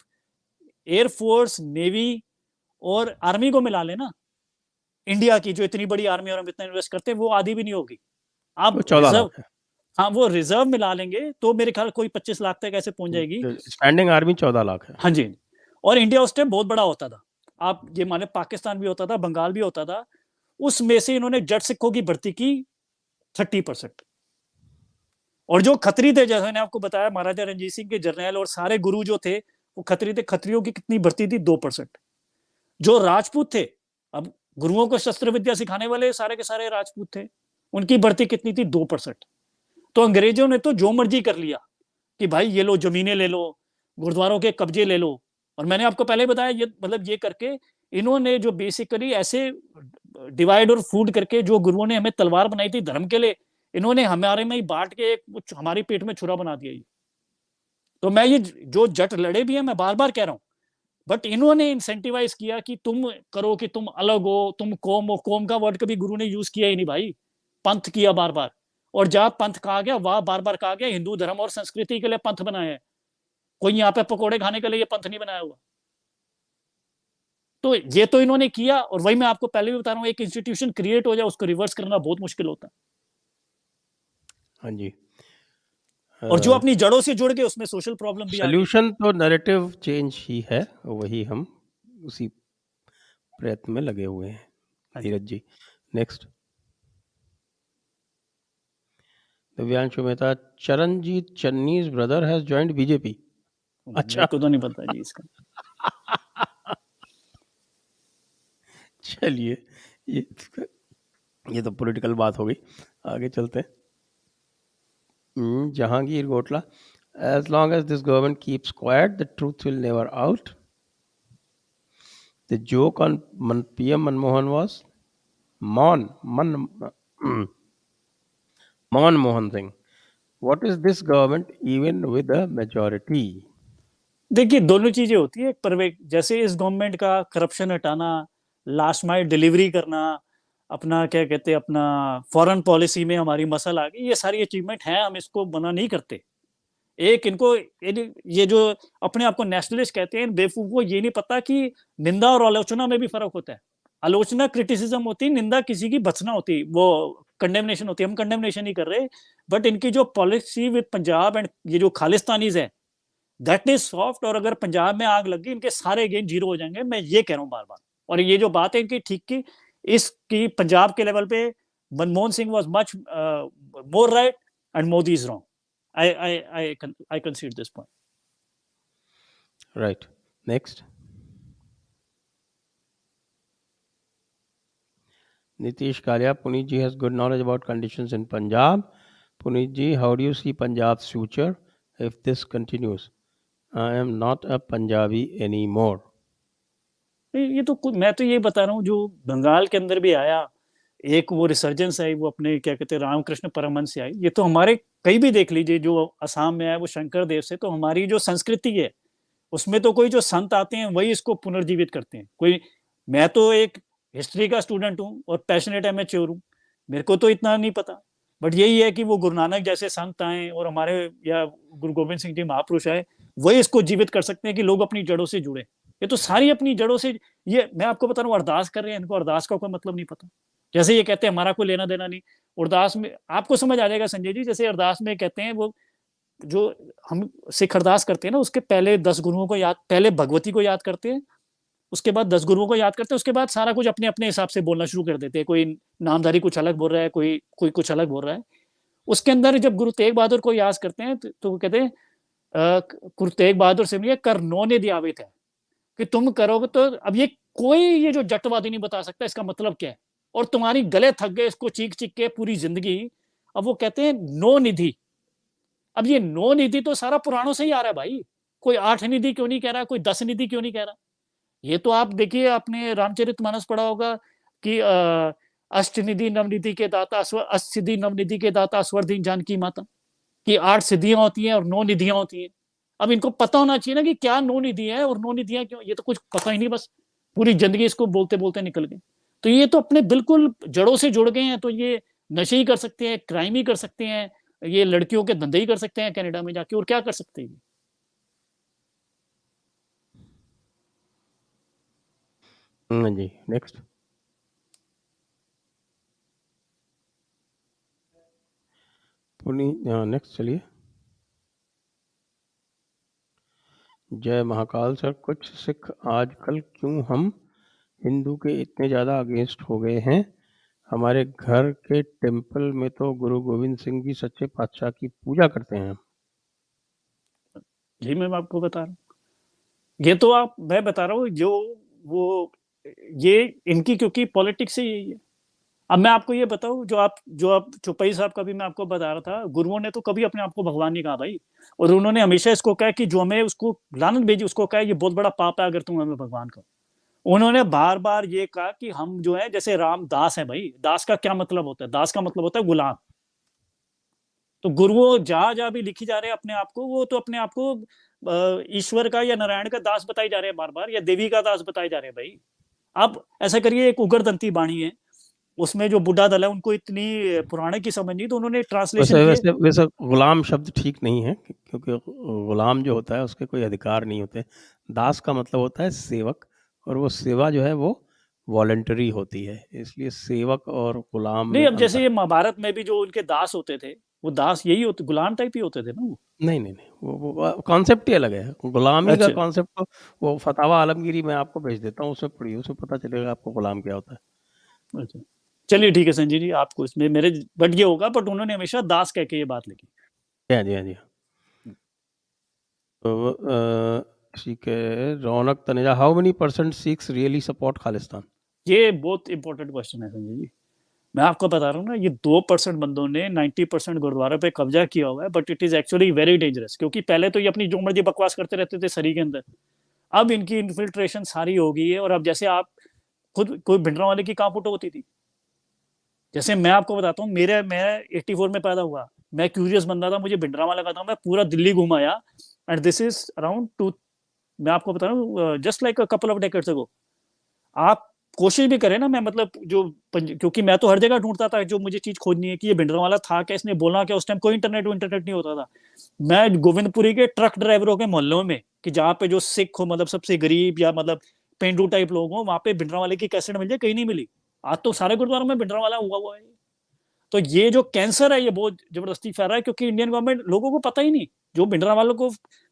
एयरफोर्स, नेवी और आर्मी को मिला लेना, इंडिया की जो इतनी बड़ी आर्मी और हम इतना इन्वेस्ट करते हैं, वो आधी भी नहीं होगी। आप 14 रिजर्व, लाख है। हाँ वो रिजर्व मिला लेंगे तो मेरे ख्याल कोई 25 लाख तक ऐसे पहुंच जाएगी। स्टैंडिंग आर्मी 14 लाख है। हाँ जी। और इंडिया उस टाइम बहुत बड़ा होता था। आप ये माने पाकिस्तान भी होता था, बंगाल भी होता था। उसमें से इन्होंने जट सिखों की भर्ती की 30%। और जो खत्री थे, जैसे मैंने आपको बताया, महाराजा रणजीत सिंह के जर्नैल और सारे गुरु जो थे वो खत्री थे। खत्रियों की कितनी भर्ती थी? 2%। जो राजपूत थे, अब गुरुओं को शस्त्र विद्या सिखाने वाले सारे के सारे राजपूत थे, उनकी भर्ती कितनी थी? 2%। तो अंग्रेजों ने तो जो मर्जी कर लिया कि भाई ये लो जमीनें ले लो, गुरुद्वारों के कब्जे ले लो। और मैंने आपको पहले बताया ये मतलब ये करके इन्होंने जो बेसिकली ऐसे डिवाइड और फूड करके जो गुरुओं ने हमें तलवार बनाई थी धर्म के लिए, इन्होंने हमारे में ही बांट के एक हमारी पेट में छुरा बना दिया। तो मैं ये जो जट लड़े भी है मैं बार बार कह रहा हूं, बट इन्होंने इंसेंटिवाइज किया कि तुम करो कि तुम अलग हो, तुम कौम हो। कौम का वर्ड कभी गुरु ने यूज किया ही नहीं भाई, पंथ किया बार बार। और जहां पंथ कहा गया वहां बार बार कहा गया हिंदू धर्म और संस्कृति के लिए पंथ बनाया है। कोई यहाँ पे पकोड़े खाने के लिए ये पंथ नहीं बनाया हुआ। तो ये तो इन्होंने किया, और वही मैं आपको पहले भी बता रहा हूँ, एक इंस्टीट्यूशन क्रिएट हो जाए उसको रिवर्स करना बहुत मुश्किल होता है। हाँ जी। और जो अपनी जड़ों से जुड़ गए उसमें सोशल प्रॉब्लम भी आ गई। सोल्यूशन तो नैरेटिव चेंज ही है, वही हम उसी प्रयत्न में लगे हुए हैं। Dheeraj ji, next. Divyanshu Mehta, Charanjit Channi's brother has joined BJP. अच्छा, मेरे को तो नहीं पता जी इसका। चलिए, ये तो पॉलिटिकल बात हो गई, आगे चलते हैं। Jahangir गोटला, as long as this government keeps quiet, the truth will never out. The joke on PM Manmohan was Manmohan Singh. What is this government even with a majority? देखिए दोनों चीजें होती है। पर जैसे इस गवर्नमेंट का करप्शन हटाना, लास्ट माइल डिलीवरी करना, अपना क्या कहते हैं अपना फॉरेन पॉलिसी में हमारी मसल आ गई, ये सारी अचीवमेंट है, हम इसको मना नहीं करते। एक इनको ये जो अपने आप को नेशनलिस्ट कहते हैं बेवकूफ को ये नहीं पता कि निंदा और आलोचना में भी फर्क होता है। आलोचना क्रिटिसिज्म होती है, निंदा किसी की बचना होती है, वो कंडेमनेशन होती है। हम कंडेमनेशन नहीं कर रहे, बट इनकी जो पॉलिसी विद पंजाब एंड ये जो खालिस्तानीज है दैट इज सॉफ्ट। और अगर पंजाब में आग लगी इनके सारे गेम जीरो हो जाएंगे, मैं ये कह रहा हूं बार बार। और ये जो बात है इनकी ठीक की, इसकी पंजाब के लेवल पे Manmohan Singh was much more right and Modi is wrong. I concede this point. Right. Next. Nitish Kalia, Puneet ji has good knowledge about conditions in Punjab. Puneet ji, how do you see Punjab's future if this continues? I am not a Punjabi anymore. ये तो मैं तो ये बता रहा हूँ जो बंगाल के अंदर भी आया, एक वो रिसर्जेंस आई, वो अपने क्या कहते हैं रामकृष्ण परमहंस से आई। ये तो हमारे कहीं भी देख लीजिए, जो असम में आया वो शंकर देव से। तो हमारी जो संस्कृति है उसमें तो कोई जो संत आते हैं वही इसको पुनर्जीवित करते हैं। कोई, मैं तो एक हिस्ट्री का स्टूडेंट हूँ और पैशनेट एमेच्योर हूँ, मेरे को तो इतना नहीं पता। बट यही है कि वो गुरु नानक जैसे संत आए और हमारे या गुरु गोविंद सिंह जी महापुरुष आए, वही इसको जीवित कर सकते हैं कि लोग अपनी जड़ों से जुड़े। ये तो सारी अपनी जड़ों से, ये मैं आपको बता रहा हूँ, अरदास कर रहे हैं, इनको अरदास का कोई मतलब नहीं पता। जैसे ये कहते हैं हमारा कोई लेना देना नहीं अरदास में, आपको समझ आ जाएगा संजय जी। जैसे अरदास में कहते हैं वो जो हम सिख अरदास करते हैं ना, उसके पहले 10 गुरुओं को याद, पहले भगवती को याद करते हैं, उसके बाद 10 गुरुओं को याद करते हैं, उसके बाद सारा कुछ अपने अपने हिसाब से बोलना शुरू कर देते हैं। कोई नामधारी कुछ अलग बोल रहा है, कोई कुछ अलग बोल रहा है। उसके अंदर जब गुरु तेग बहादुर को याद करते हैं तो वो कहते हैं गुरु तेग बहादुर से ये कर नो ने दियावित है कि तुम करोगे। तो अब ये कोई ये जो जटवादी नहीं बता सकता इसका मतलब क्या है। और तुम्हारी गले थक गए इसको चीख चीख के पूरी जिंदगी। अब वो कहते हैं नो निधि। अब ये नो निधि तो सारा पुराणों से ही आ रहा है भाई। कोई 8 निधि क्यों नहीं कह रहा, कोई 10 निधि क्यों नहीं कह रहा। ये तो आप देखिए, आपने रामचरितमानस पढ़ा होगा कि अष्टनिधि नवनिधि के दाता, अष्टसिद्धि नवनिधि के दाता स्वरधीन जानकी माता, कि 8 सिद्धियां होती हैं और 9 निधियां होती हैं। अब इनको पता होना चाहिए ना कि क्या 9 निधि है और 9 निधियां क्यों, ये तो कुछ पता ही नहीं, बस पूरी जिंदगी इसको बोलते बोलते निकल गए। तो ये तो अपने बिल्कुल जड़ों से जुड़ गए हैं। तो ये नशे ही कर सकते हैं, क्राइम ही कर सकते हैं, ये लड़कियों के धंधे ही कर सकते हैं कनाडा में जाके, और क्या कर सकते हैं। जी, नेक्स्ट। पुनीत, नेक्स्ट चलिए। जय महाकाल सर, कुछ सिख आजकल क्यों हम हिंदू के इतने ज़्यादा अगेंस्ट हो गए हैं। हमारे घर के टेम्पल में तो गुरु गोविंद सिंह जी सच्चे पातशाह की पूजा करते हैं। जी मैं आपको बता रहा हूँ, ये तो आप, मैं बता रहा हूँ जो वो ये इनकी क्योंकि पॉलिटिक्स ही यही है। अब मैं आपको ये बताऊं, जो आप चौपाई साहब का भी मैं आपको बता रहा था, गुरुओं ने तो कभी अपने आप को भगवान नहीं कहा भाई, और उन्होंने हमेशा इसको कहा कि जो हमें उसको लानत भेजी, उसको कहा ये बहुत बड़ा पाप है अगर तुम हमें भगवान कहो। उन्होंने बार बार ये कहा कि हम जो है जैसे राम दास है भाई, दास का क्या मतलब होता है? दास का मतलब होता है गुलाम। तो गुरुओं जहां जहां भी लिखी जा रहे हैं अपने आप को, वो तो अपने आप को ईश्वर का या नारायण का दास बताई जा रहे हैं बार बार, या देवी का दास बताए जा रहे हैं भाई। आप ऐसा करिए, एक उग्रदंती बाणी है, उसमें जो बुढ़ा दल है उनको इतनी पुराने की समझ नहीं, तो उन्होंने ट्रांसलेशन वैसे किए। वैसे वैसे गुलाम शब्द ठीक नहीं है, क्योंकि गुलाम जो होता है उसके कोई अधिकार नहीं होते। दास का मतलब होता है सेवक, और वो सेवा जो है वो वॉलंटरी होती है, इसलिए सेवक और गुलाम नहीं, में अब जैसे अंतर ये है। महाभारत में भी जो उनके दास होते थे, वो दास यही होते, गुलाम टाइप ही होते थे ना वो। नहीं, नहीं, नहीं, वो कॉन्सेप्ट ही अलग है। गुलामी का अच्छा कॉन्सेप्ट तो वो फतावा आलमगीरी मैं आपको भेज देता हूँ, उसमें पढ़िए, उसमें पता चलेगा आपको गुलाम क्या होता है। अच्छा, चलिए ठीक है संजय जी, आपको इसमें मेरे बट ये होगा, बट उन्होंने हमेशा दास कह के ये बात लिखी। हाँ जी, हाँ जी। तो ठीक है, Raunak Taneja, how many percent Sikhs really support Khalistan? ये बहुत इंपॉर्टेंट क्वेश्चन है संजय जी। मैं आपको बता रहा हूँ ना, ये 2% बंदों ने 90% गुरुद्वारा पे कब्जा किया हुआ है, but it is actually very dangerous, क्योंकि पहले तो ये अपनी जो मर्जी बकवास करते रहते थे सरी के अंदर, अब इनकी इन्फिल्ट्रेशन सारी हो गई है। और अब जैसे आप खुद, कोई भिंडरांवाले की कहाँ फोटो होती थी, जैसे मैं आपको बताता हूँ, मैं 84 में पैदा हुआ, मैं क्यूरियस बंदा था, मुझे भिंडरांवाला का था, मैं पूरा दिल्ली घुमाया, and this is around two, मैं आपको बता रहा हूँ just like a couple of decades ago. आप कोशिश भी करें ना, मैं मतलब क्योंकि मैं तो हर जगह ढूंढता था जो मुझे चीज खोजनी है कि ये भिंडरांवाला था क्या, इसने बोला क्या, उस टाइम कोई इंटरनेट नहीं होता था। मैं गोविंदपुरी के ट्रक ड्राइवरों के मोहल्लों में, कि जहाँ पे जो सिख हो, मतलब सबसे गरीब या मतलब पेंडू टाइप लोग हो, वहां पे भिंडरांवाले की कैसेट मिल जाए, कहीं नहीं मिली। आज तो सारे गुरुद्वारों में भिंडरांवाला हुआ है। तो ये जो कैंसर है, ये बहुत जबरदस्ती फैल रहा है, क्योंकि इंडियन गवर्नमेंट, लोगों को पता ही नहीं, जो भिंडरांवालों को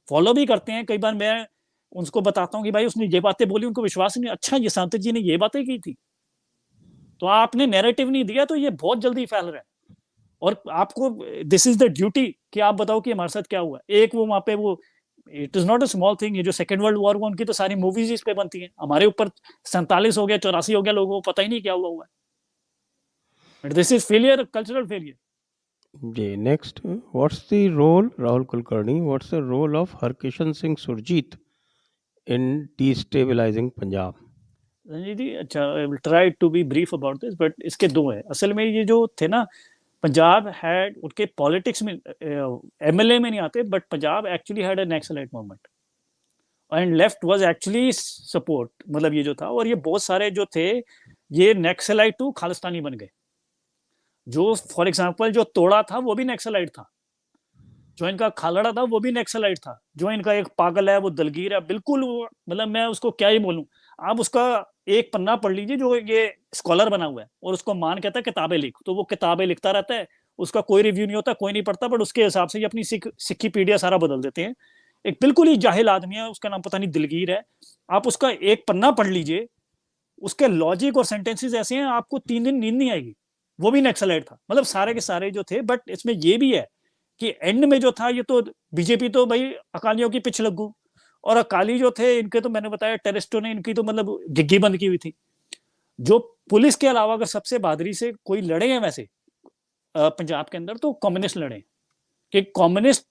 फॉलो भी करते हैं, कई बार मैं उनको बताता हूँ कि भाई उसने ये बातें बोली, उनको विश्वास नहीं, अच्छा ये सांतक जी ने ये बातें की थी। तो आपने नैरेटिव नहीं दिया, तो ये बहुत जल्दी फैल रहा है। और आपको दिस इज द ड्यूटी कि आप बताओ कि हमारे साथ क्या हुआ। एक वो वहां पे वो, it is not a small thing, ये जो सेकेंड वर्ल्ड वॉर हुआ, उनकी तो सारी मूवीज इस पे बनती हैं, हमारे ऊपर 47 हो गया, 84 हो गया, लोगों को पता ही नहीं क्या हुआ है। This is failure, cultural failure. जी, next, what's the role, Rahul Kulkarni, what's the role of Harkishan Singh Surjeet in destabilizing Punjab? Sanjay ji, अच्छा, I will try to be brief about this, but इसके दो है असल में। ये जो थे ना, पंजाब हैड, उनके पॉलिटिक्स में एमएलए में नहीं आते, but Punjab actually had an Naxalite movement, and left was actually support, मतलब ये जो था, और ये बहुत सारे जो थे, ये नक्सलाइट टू खालिस्तानी बन गए। जो फॉर एग्जांपल जो तोड़ा था वो भी नक्सलाइट था, जो इनका खालड़ा था वो भी नक्सलाइट था, जो इनका एक पागल है वो दलगीर है, बिल्कुल मतलब मैं उसको क्या ही बोलूं। आप उसका एक पन्ना पढ़ लीजिए, जो ये स्कॉलर बना हुआ है, और उसको मान कहता है किताबें लिख, तो वो किताबें लिखता रहता है, उसका कोई रिव्यू नहीं होता, कोई नहीं पढ़ता, बट उसके हिसाब से ये अपनी सिक्कीपीडिया सारा बदल देते हैं। एक बिल्कुल ही जाहिल आदमी है, उसका नाम पता नहीं दिलगीर है। आप उसका एक पन्ना पढ़ लीजिए, उसके लॉजिक और सेंटेंसेस ऐसे हैं, आपको 3 दिन नींद नहीं आएगी। वो भी नक्सलाइट था, मतलब सारे के सारे जो थे। बट इसमें ये भी है कि एंड में जो था, ये तो बीजेपी तो भाई अकालियों की पिछ लगू, और अकाली जो थे इनके तो मैंने बताया, टेररिस्टों ने इनकी तो मतलब घिग्गी बंद की हुई थी। जो पुलिस के अलावा अगर सबसे बहादुरी से कोई लड़े हैं वैसे पंजाब के अंदर, तो कम्युनिस्ट लड़े, कि कम्युनिस्ट,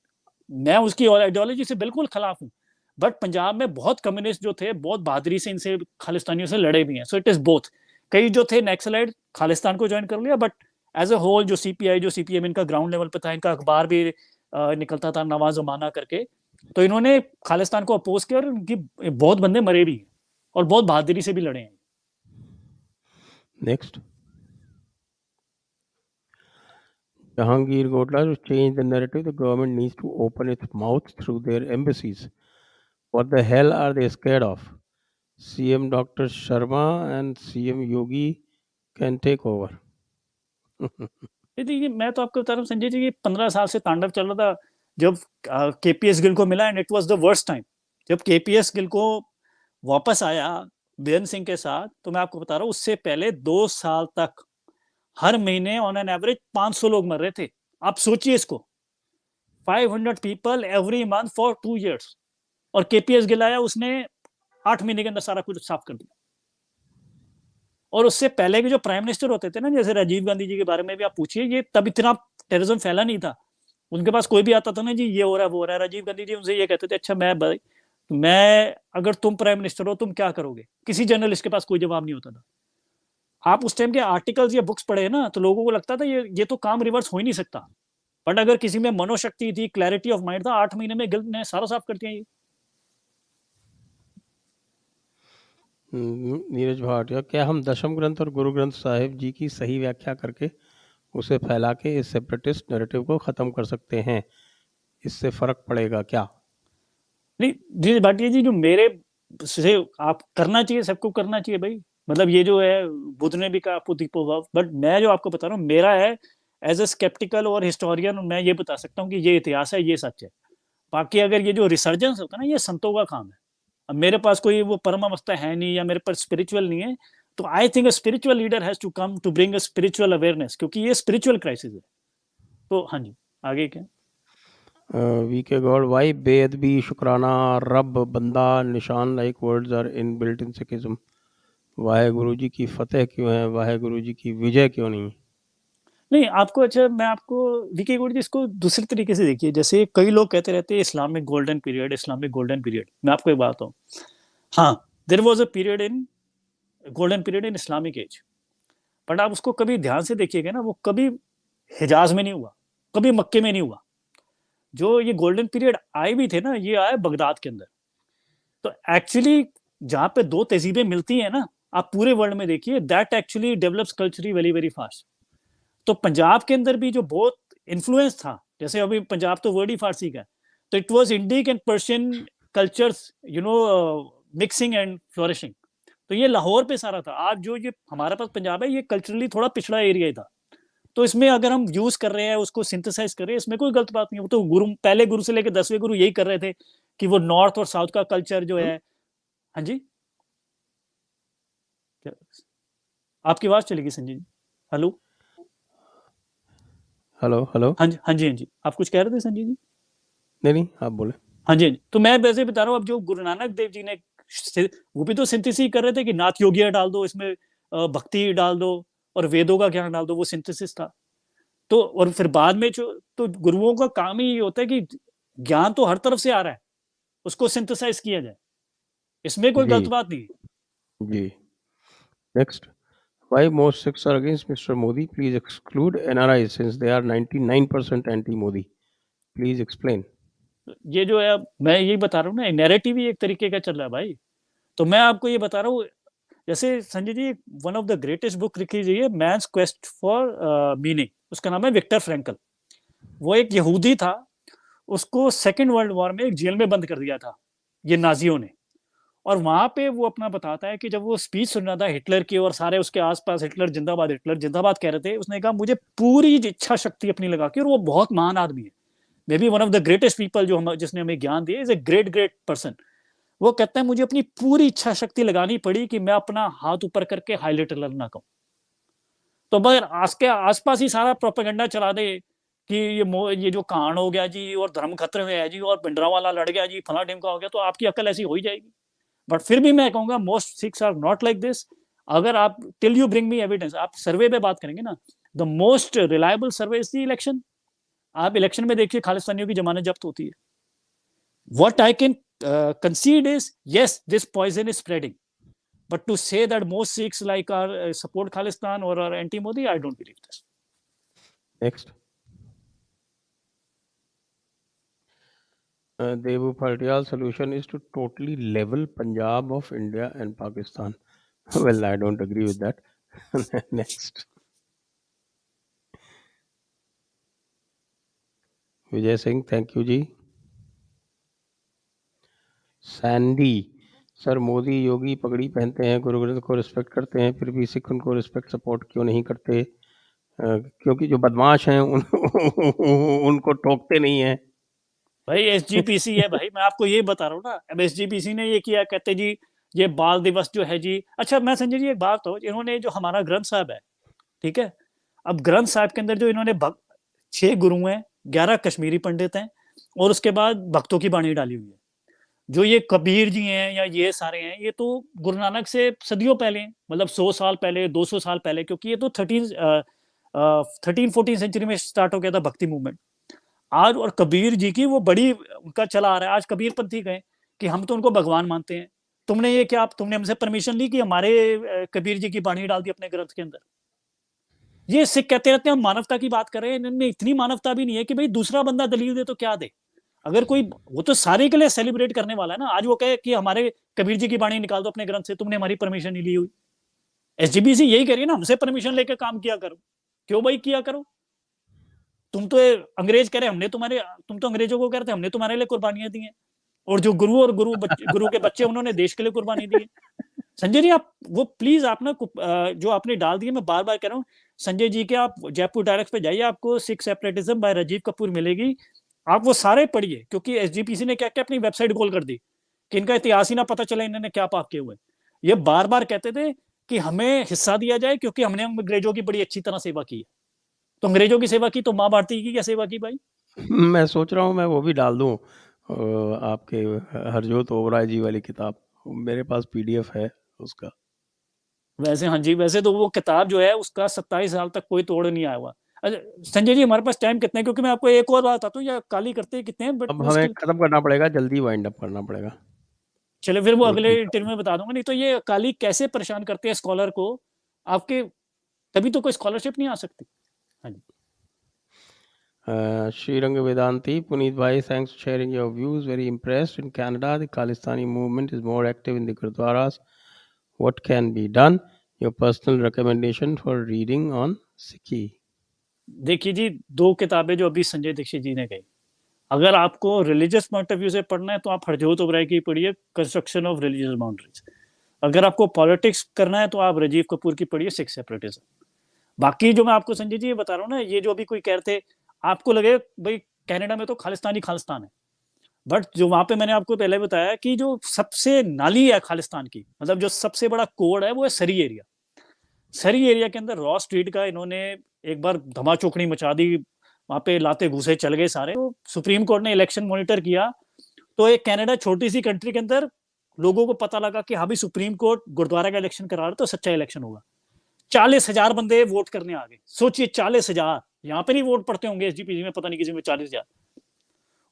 मैं उसकी आइडियोलॉजी से बिल्कुल खिलाफ हूं, बट पंजाब में बहुत कम्युनिस्ट जो थे बहुत बहादुरी से इनसे खालिस्तानियों से लड़े भी हैं। So it is both. कई जो थे नक्सलाइट खालिस्तान को ज्वाइन कर लिया, बट एज अ होल जो सीपीआई जो सीपीएम इनका ग्राउंड लेवल पे था, इनका अखबार भी निकलता था नवा जमाना करके, तो इन्होंने खालिस्तान को अपोज किया, और इनकी बहुत बंदे मरे भी हैं, और बहुत बहादुरी से भी लड़े हैं। Next, Jahangir Godla, to change the narrative, the government needs to open its mouth through their embassies. What the hell are they scared of? CM Dr. Sharma and CM Yogi can take over. देखिए, मैं तो आपको बता रहा हूँ संजय जी, ये 15 साल से तांडव चल रहा था। जब केपीएस गिल को मिला, and it was the worst time, जब केपीएस गिल को वापस आया बेअंत सिंह के साथ, तो मैं आपको बता रहा हूँ, उससे पहले 2 साल तक हर महीने ऑन एन एवरेज 500 लोग मर रहे थे। आप सोचिए इसको, 500 people every month for 2 years। और केपीएस गिल आया, उसने 8 महीने के अंदर सारा कुछ साफ कर दिया। और उससे पहले के जो प्राइम मिनिस्टर होते थे ना, जैसे राजीव गांधी जी के बारे में भी आप पूछिए, ये तब इतना टेररिज्म फैला नहीं था। उनके पास कोई भी आता था ना जी, ये हो रहा है वो हो रहा है, राजीव गांधी जी उनसे ये कहते थे, अच्छा मैं अगर तुम प्राइम मिनिस्टर हो तुम क्या करोगे, किसी जर्नलिस्ट के पास कोई जवाब नहीं होता था। आप उस टाइम के आर्टिकल्स या बुक्स पढ़े ना, तो लोगों को लगता था ये तो काम रिवर्स हो ही नहीं सकता। बट अगर किसी में मनोशक्ति थी, क्लैरिटी ऑफ माइंड था, 8 महीने में गिल्ड ने सारा साफ कर दिया ये। नीरज भाटिया, क्या हम दशम ग्रंथ और गुरु ग्रंथ साहिब जी की सही व्याख्या करके उसे फैला के इस सेपरेटिस्ट नैरेटिव को ख़त्म कर सकते हैं? इससे फ़र्क पड़ेगा क्या? नहीं नीरज भाटिया जी, जो मेरे से आप करना चाहिए, सबको करना चाहिए भाई। मतलब ये जो है बुद्ध ने भी कहा पुतिपोभाव, बट मैं जो आपको बता रहा हूँ मेरा है एज ए स्केप्टिकल और हिस्टोरियन, मैं ये बता सकता हूँ कि ये इतिहास है, ये सच है। बाकी अगर ये जो रिसर्जेंस होता है ना, ये संतों का काम है। अब मेरे पास कोई वो परम अवस्था है नहीं, या मेरे पास स्पिरिचुअल नहीं है, तो I think a spiritual leader has to come to bring a spiritual awareness, क्योंकि ये स्पिरिचुअल क्राइसिस है। तो हाँ जी, आगे क्या? वीके गॉड, वाई बेअदबी, शुक्राना, rab, banda, nishan like words are in built in Sikhism? Waheguru ji की फतेह क्यों है, वाहे गुरु जी की विजय क्यों नहीं? नहीं आपको, अच्छा मैं आपको वीके गॉड जी इसको दूसरे तरीके से देखिए। जैसे कई लोग कहते रहते हैं Islamic golden period, Islamic golden period. मैं आपको एक बात हूँ, हाँ there was a period in golden period in Islamic age, but आप उसको कभी ध्यान से देखिएगा ना, वो कभी हिजाज में नहीं हुआ, कभी मक्के में नहीं हुआ। जो ये गोल्डन पीरियड आए भी थे ना, ये आए बगदाद के अंदर। तो एक्चुअली जहां पे दो तहजीबें मिलती हैं ना, आप पूरे वर्ल्ड में देखिए, that actually develops culturally very very fast. तो पंजाब के अंदर भी जो बहुत इन्फ्लुएंस था, जैसे अभी पंजाब तो वर्ड ही फारसी का है, तो it was Indic and Persian cultures, you know, mixing and flourishing. तो ये लाहौर पे सारा था। आज जो ये हमारे पास पंजाब है, ये कल्चरली थोड़ा पिछड़ा एरिया ही था। तो इसमें अगर हम यूज कर रहे हैं, उसको सिंथेसाइज कर रहे हैं, इसमें कोई गलत बात नहीं है। वो तो गुरु, पहले गुरु से लेकर 10वें गुरु यही कर रहे थे कि वो नॉर्थ और साउथ का कल्चर जो है। हाँ जी, आपकी आवाज चलेगी Sanjay ji. Hello hello hello. हाँ जी हाँ जी हाँ जी, आप कुछ कह रहे थे संजय जी? नहीं नहीं, आप बोले। हाँ जी हाँ जी, तो मैं वैसे बता रहा हूँ, अब जो गुरु नानक देव जी ने, वो भी तो सिंथेसिस कर रहे थे कि नाथ योगिया डाल दो इसमें, भक्ति डाल दो और वेदों का ज्ञान डाल दो, वो सिंथेसिस था। तो और फिर बाद में जो, तो गुरुओं का काम ही ये होता है कि ज्ञान तो हर तरफ से आ रहा है, उसको सिंथेसाइज किया जाए, इसमें कोई जी गलत बात नहीं। जी। Next, why most Sikhs are against Mr. Modi? Please exclude NRIs since they are 99% anti-Modi. Please explain. ये जो है, मैं यही बता रहा हूँ ना, नैरेटिव ही एक तरीके का चल रहा है भाई। तो मैं आपको ये बता रहा हूँ, जैसे Sanjay ji, one of the greatest book लिखी गई है, मैंस क्वेस्ट फॉर मीनिंग, उसका नाम है विक्टर फ्रैंकल। वो एक यहूदी था, उसको सेकेंड वर्ल्ड वॉर में एक जेल में बंद कर दिया था ये नाजियों ने। और वहां पे वो अपना बताता है कि जब वो स्पीच सुन रहा था हिटलर की, और सारे उसके आसपास हिटलर जिंदाबाद कह रहे थे, उसने कहा मुझे पूरी इच्छा शक्ति अपनी लगा के, और वो बहुत महान आदमी है, may be one of the greatest people जो हम, जिसने हमें ज्ञान दिया, is a great great person. वो कहता है मुझे अपनी पूरी इच्छा शक्ति लगानी पड़ी कि मैं अपना हाथ ऊपर करके हाई हिटलर ना कहूं। तो अगर के आसपास ही सारा प्रोपेगेंडा चला दे कि ये जो कांड हो गया जी, और धर्म खतरे में है जी, और भिंडरावाला लड़ गया जी, फला टीम का हो गया, तो आपकी अकल ऐसी हो ही जाएगी। बट फिर भी मैं कहूंगा most Sikhs are not like this. अगर आप, till you bring me evidence, आप सर्वे पे बात करेंगे ना, the most reliable survey is the election. आप इलेक्शन में देखिए खालिस्तानियों की जमानत जब्त होती है। What I can concede is, yes, this poison is spreading, but to say that most Sikhs like are support Khalistan or are anti-Modi, I don't believe this. Next. Devu Bhartiya's solution is to totally level Punjab of India and Pakistan. Well, I don't agree with that. Next. Vijay Singh, thank you जी। Sandy, sir Modi Yogi पगड़ी पहनते हैं, गुरु ग्रंथ को respect करते हैं, फिर भी सिख उनको रिस्पेक्ट सपोर्ट क्यों नहीं करते? क्योंकि जो बदमाश हैं उनको टोकते नहीं हैं। भाई एसजीपीसी है भाई, मैं आपको ये बता रहा हूँ ना। अब एसजीपीसी ने ये किया, कहते जी ये बाल दिवस जो है जी। अच्छा मैं संजय जी एक बात हो, इन्होंने जो हमारा ग्रंथ साहब है, ठीक है, अब ग्रंथ साहब के अंदर जो इन्होंने 6 गुरु हैं, 11 कश्मीरी पंडित हैं, और उसके बाद भक्तों की बाणी डाली हुई है। जो ये कबीर जी हैं या ये सारे हैं, ये तो गुरु नानक से सदियों पहले हैं, मतलब 100 साल पहले, 200 साल पहले, क्योंकि ये तो 13-14 सेंचुरी में स्टार्ट हो गया था भक्ति मूवमेंट। आज और कबीर जी की वो बड़ी उनका चला आ रहा है। आज कबीर पंथी गए कि हम तो उनको भगवान मानते हैं। तुमने ये क्या, तुमने हमसे परमिशन ली कि हमारे कबीर जी की बाणी डाल दी अपने ग्रंथ के अंदर? ये सिख कहते रहते हैं हम मानवता की बात कर रहे हैं, इनमें इतनी मानवता भी नहीं है कि भाई दूसरा बंदा दलील दे तो क्या दे। अगर कोई, वो तो सारे के लिए सेलिब्रेट करने वाला है ना। आज वो कहे कि हमारे कबीर जी की बाणी निकाल दो अपने ग्रंथ से, तुमने हमारी परमिशन नहीं ली हुई। एसजीपीसी यही कह रही है ना, हमसे परमिशन लेके काम किया करो। क्यों भाई किया करो? तुम तो अंग्रेज कह रहे हमने तुम्हारे, तुम तो अंग्रेजों को कह रहे थे हमने तुम्हारे लिए कुर्बानियां दी हैं, और जो गुरु और गुरु के बच्चे उन्होंने देश के लिए कुर्बानी दी है। संजय जी आप वो प्लीज आप ना जो आपने डाल दिए, मैं बार बार कह रहा हूँ संजय जी के, आप जयपुर डायरेक्ट पे जाइए, आपको सिख सेपरेटिज्म बाय राजीव कपूर मिलेगी। आप वो सारे पढ़िए, क्योंकि एसजीपीसी ने क्या क्या अपनी वेबसाइट खोल कर दी कि इनका इतिहास ही ना पता चला इन्होंने क्या पाप किए हुए। ये बार बार कहते थे कि हमें हिस्सा दिया जाए क्योंकि हमने अंग्रेजों की बड़ी अच्छी तरह सेवा की है। तो अंग्रेजों की सेवा की तो माँ भारती की क्या सेवा की भाई? मैं सोच रहा हूँ मैं वो भी डाल दूँ, आपके हरजोत ओबराय जी वाली किताब, मेरे पास पीडीएफ है उसका। वैसे हाँ जी, वैसे तो वो किताब जो है उसका 27 साल तक कोई तोड़ नहीं आया हुआ। अच्छा संजय जी, हमारे पास टाइम कितना है? क्योंकि मैं आपको एक और बात बताता हूँ, या काली करते हैं कितने हैं, बट अब मैं हमें उसकी, खत्म करना पड़ेगा, जल्दी वाइंड अप करना पड़ेगा। चले फिर वो अगले एक इंटरव्यू में बता दूंगा। नहीं तो ये काली कैसे परेशान करते हैं स्कॉलर को आपके, तभी तो कोई स्कॉलरशिप नहीं आ सकती। हाँ जी, Srirang Vedanti, Puneet Bhai, thanks for sharing your views. Very impressed. In Canada, the Khalistani movement is more active in the Gurdwaras. What can be done? Your personal recommendation for reading on Sikhi. देखिए जी, दो किताबें जो अभी संजय दीक्षित जी ने कही, अगर आपको religious point of view से पढ़ना है तो आप हरजोत ओबराय की पढ़िए, कंस्ट्रक्शन ऑफ रिलीजियस बाउंड्रीज। अगर आपको पॉलिटिक्स करना है तो आप राजीव कपूर की पढ़िए, सिख सेपरेटिज्म। बाकी जो मैं आपको संजय जी ये बता रहा हूँ ना, ये जो अभी कोई कह रहे थे, आपको लगे भाई कनाडा में तो खालिस्तानी खालिस्तान है, बट जो वहां पे मैंने आपको पहले बताया कि जो सबसे नाली है खालिस्तान की, मतलब जो सबसे बड़ा कोड है वो है सरी एरिया। सरी एरिया के अंदर रॉ स्ट्रीट का इन्होंने एक बार धमाचौकड़ी मचा दी, वहां पे लाते घुसे चल गए सारे। तो सुप्रीम कोर्ट ने इलेक्शन मॉनिटर किया, तो एक कनाडा छोटी सी कंट्री के अंदर लोगों को पता लगा कि हाँ भी सुप्रीम कोर्ट गुरुद्वारा का इलेक्शन करा रहा तो सच्चा इलेक्शन होगा। 40,000 बंदे वोट करने आ गए। सोचिए 40,000, यहाँ पे नहीं वोट पड़ते होंगे एसजीपीसी में, पता नहीं किसी में 40,000।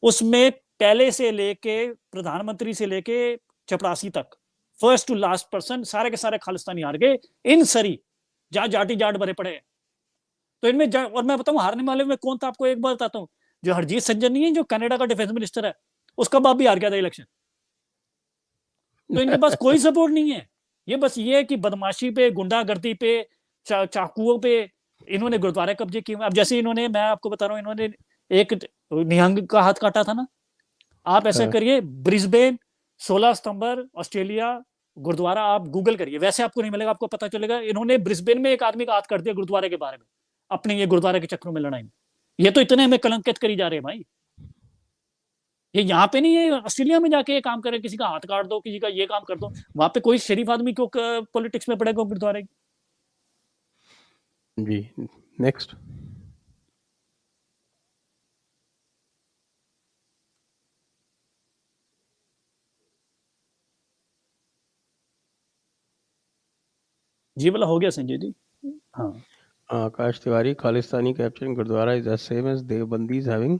उसमें पहले से लेके प्रधानमंत्री से लेके चपरासी तक, फर्स्ट टू लास्ट पर्सन, सारे के सारे खालिस्तानी हार गए इन सरी, जहां जाटी जाट भरे पड़े हैं। तो इनमें और मैं बताऊं हारने वाले में कौन था, आपको एक बार बताता हूँ। जो हरजीत संजय नहीं है, जो कनाडा का डिफेंस मिनिस्टर है, उसका बाप भी हार गया था इलेक्शन। तो इनके पास कोई सपोर्ट नहीं है। ये बस ये है कि बदमाशी पे, गुंडागर्दी पे, चाकुओं पे इन्होंने गुरुद्वारे कब्जे किए। अब जैसे इन्होंने, मैं आपको बता रहा हूँ, इन्होंने एक निहंग का हाथ काटा था ना। आप ऐसा करिए, ब्रिस्बेन 16 सितंबर ऑस्ट्रेलिया, गुरुद्वारा आप गूगल करिए, वैसे आपको नहीं मिलेगा, आपको पता चलेगा इन्होंने ब्रिस्बेन में एक आदमी का हाथ काट दिया गुरुद्वारे के बारे में, अपने ये गुरुद्वारे के चक्रों में लड़ाई में। ये तो इतने हमें कलंकित करी जा रहे हैं भाई। ये यहाँ पे नहीं है, ऑस्ट्रेलिया में जाके ये काम करे, किसी का हाथ काट दो, किसी का ये काम कर दो। वहां पे कोई शरीफ आदमी क्यों पॉलिटिक्स में पड़ेगा गुरुद्वारे की? जी नेक्स्ट। जी वाला हो गया संजय जी। हाँ Akash Tiwari, Khalistani capturing Gurdwara is the same as Devbandis having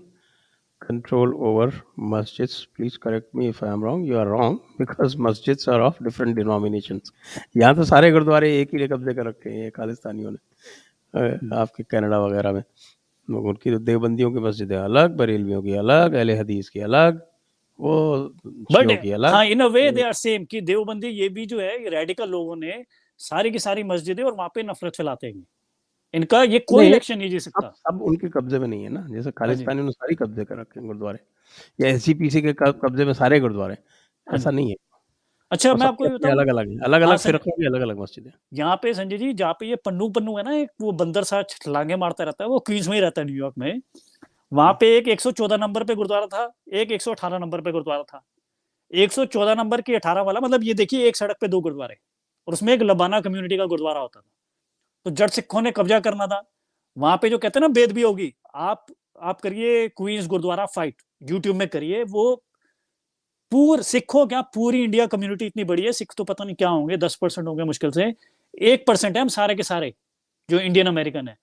control over masjids. Please correct me if I am wrong. You are wrong because masjids are of different denominations. यहाँ तो सारे गुरुद्वारे एक ही कब्जे कर रखे हैं खालिस्तानियों ने, आपके कनाडा वगैरह में। उनकी तो देवबंदियों की मस्जिदें अलग, बरेलवियों की अलग, अहले हदीस की अलग, वो शियों की बट अलग। हाँ, इन अ वे दे आर सेम, कि देवबंदी ये भी जो है, रेडिकल लोगों ने सारी की सारी मस्जिदें और वहां पे नफरत फैलाते हैं। इनका ये कोई नहीं, इलेक्शन नहीं जीत सकता। अब उनके कब्जे में नहीं है ना, जैसे हाँ जी, खालिस्तानी ने सारी कब्जे कर रखे हैं गुरुद्वारे, या एसजीपीसी के कब्जे में सारे गुरुद्वारे, हाँ ऐसा जी। नहीं है। अच्छा और मैं सबके आपको अपने बताऊं, अलग अलग हैं, अलग हाँ अलग फिरकों की अलग अलग मस्जिदें। यहाँ पे संजय जी, जहाँ पे ये पन्नू पन्नू है ना, एक वो बंदर सा छलांगे मारता रहता है, वो क्वींस में ही रहता है, न्यूयॉर्क में। वहां पे एक 114 नंबर पे गुरुद्वारा था, एक 118 नंबर पे गुरुद्वारा था। 114 नंबर की 18 वाला, मतलब ये देखिए एक सड़क पे दो गुरुद्वारे, और उसमें एक लबाना कम्युनिटी का गुरुद्वारा होता था। तो जट सिखों ने कब्जा करना था वहां पे, जो कहते हैं ना बेदबी होगी। आप करिए क्वींस गुरुद्वारा फाइट, यूट्यूब में करिए, वो सिखों क्या, पूरी इंडिया कम्युनिटी इतनी बड़ी है, सिख तो पता नहीं क्या होंगे, 10% होंगे मुश्किल से, 1% है हम सारे के सारे जो इंडियन अमेरिकन है।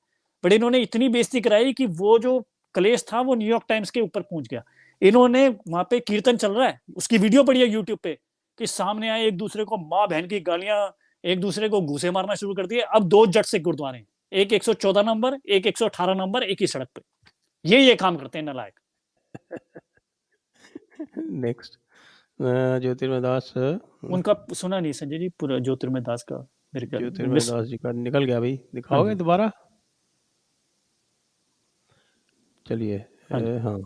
बट इन्होंने इतनी बेइज्जती कराई कि वो जो कलेश था वो न्यूयॉर्क टाइम्स के ऊपर पहुंच गया। इन्होंने वहां पे कीर्तन चल रहा है, उसकी वीडियो पड़ी है यूट्यूब पे, कि सामने आए एक दूसरे को माँ बहन की गालियां, एक दूसरे को घूसे मारना शुरू कर दिए। अब 2 जट से गुरुद्वारे हैं, एक 114 नंबर, एक 118 नंबर, एक ही सड़क पे। ये काम करते हैं नालायक। नेक्स्ट, ज्योतिर्मय दास। उनका सुना नहीं संजय जी पूरा ज्योतिर्मय दास का, मेरे ख्याल ज्योतिर्मय दास जी का निकल गया भाई, दिखाओगे दोबारा? चलिए, हाँ,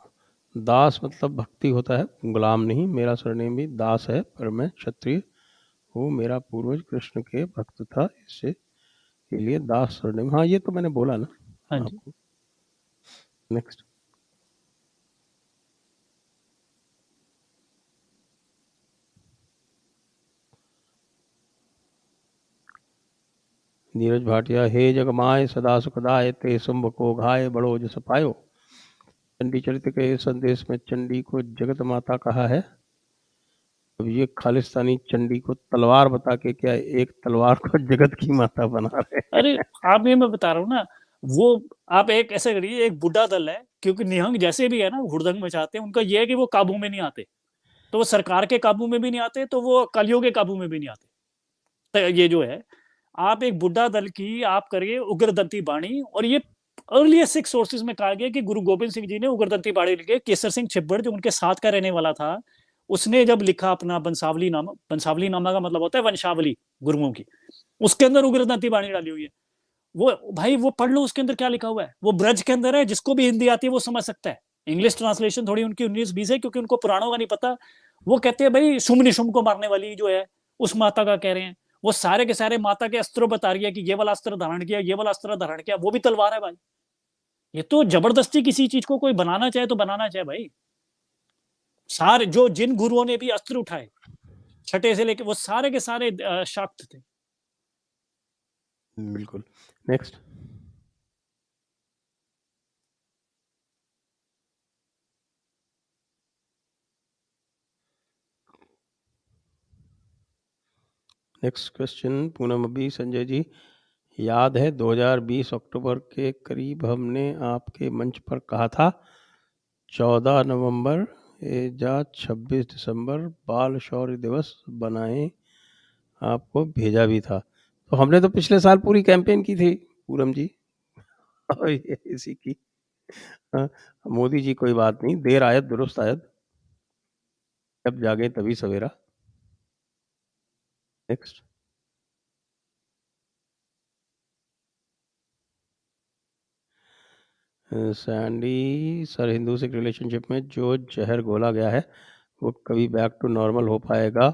दास मतलब भक्ति होता है, गुलाम नहीं। मेरा सरनेम भी दास है, पर मैं क्षत्रिय हूँ। मेरा पूर्वज कृष्ण के भक्त था, इससे के लिए दास सरनेम। हाँ, ये तो मैंने बोला ना आपको। नेक्स्ट, नीरज भाटिया। हे जगमाय सदा सुखदाय, ते शुंभ को घाय बड़ो जस पायो। चंडी चरित्र के संदेश में चंडी को जगत माता कहा है। अब ये खालिस्तानी चंडी को तलवार बता के क्या एक तलवार को जगत की माता बना रहे हैं? अरे आप ये मैं बता रहा हूँ ना, वो आप एक ऐसे करिए, एक बुढ़ा दल है, क्योंकि निहंग जैसे भी है ना हुड़दंग मचाते हैं, उनका ये है कि वो काबू में नहीं आते, तो वो सरकार के काबू में भी नहीं आते, तो वो कलियों के काबू में भी नहीं आते। तो ये जो है, आप एक बुढ़ा दल की आप करिए उग्रदंती बाणी, और ये अर्ली सिक्स सोर्सेज में कहा गया कि गुरु गोबिंद सिंह जी ने उग्रदंती बाणी लिखी। केसर सिंह छिब्बड़ जो उनके साथ का रहने वाला था, उसने जब लिखा अपना बंसावली नामा, बंसावली नामा का मतलब होता है वंशावली गुरुओं की, उसके अंदर उग्रदंती बाणी डाली हुई है। वो भाई वो पढ़ लो, उसके अंदर क्या लिखा हुआ है, वो ब्रज के अंदर है, जिसको भी हिंदी आती है वो समझ सकता है। इंग्लिश ट्रांसलेशन थोड़ी उनकी 19-20 है, क्योंकि उनको पुराणों का नहीं पता। वो कहते हैं भाई शुंभ निशुंभ को मारने वाली जो है उस माता का कह रहे हैं, वो सारे के सारे माता के अस्त्रों बता रही है कि ये वाला अस्त्र धारण किया, ये वाला अस्त्र धारण किया, वो भी तलवार है भाई। ये तो जबरदस्ती किसी चीज को कोई बनाना चाहे तो बनाना चाहे भाई। सारे जो जिन गुरुओं ने भी अस्त्र उठाए छठे से लेके, वो सारे के सारे शाक्त थे। बिल्कुल। नेक्स्ट, नेक्स्ट क्वेश्चन पूनम अभी। संजय जी, याद है 2020 अक्टूबर के करीब हमने आपके मंच पर कहा था 14 नवंबर या 26 दिसंबर बाल शौर्य दिवस बनाएं, आपको भेजा भी था। तो हमने तो पिछले साल पूरी कैंपेन की थी पूनम जी, और ये इसी की। मोदी जी कोई बात नहीं, देर आयत दुरुस्त आयत, जब जागे तभी सवेरा। Next, Sandy sir, Hindu Sikh relationship में जो जहर घोला गया है वो कभी बैक टू नॉर्मल हो पाएगा?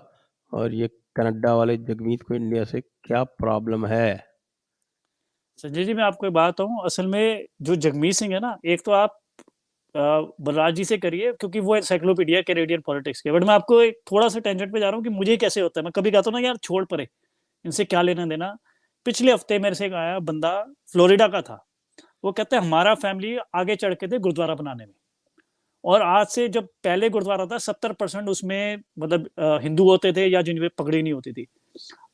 और ये कनाडा वाले जगमीत को इंडिया से क्या प्रॉब्लम है? संजय जी मैं आपको एक बात बताऊं, असल में जो जगमीत सिंह है ना, एक तो आप बलराज जी से करिए, क्योंकि वो एनसाइक्लोपीडिया कैनेडियन पॉलिटिक्स के। बट मैं आपको एक थोड़ा सा टेंजेंट पे जा रहा हूँ कि मुझे कैसे होता है। मैं कभी कहता हूँ ना यार छोड़ परे, इनसे क्या लेना देना। पिछले हफ्ते मेरे से एक आया बंदा, फ्लोरिडा का था, वो कहते हैं हमारा फैमिली आगे चढ़ के थे गुरुद्वारा बनाने में, और आज से जब पहले गुरुद्वारा था 70% उसमें मतलब हिंदू होते थे या जिनमें पगड़ी नहीं होती थी।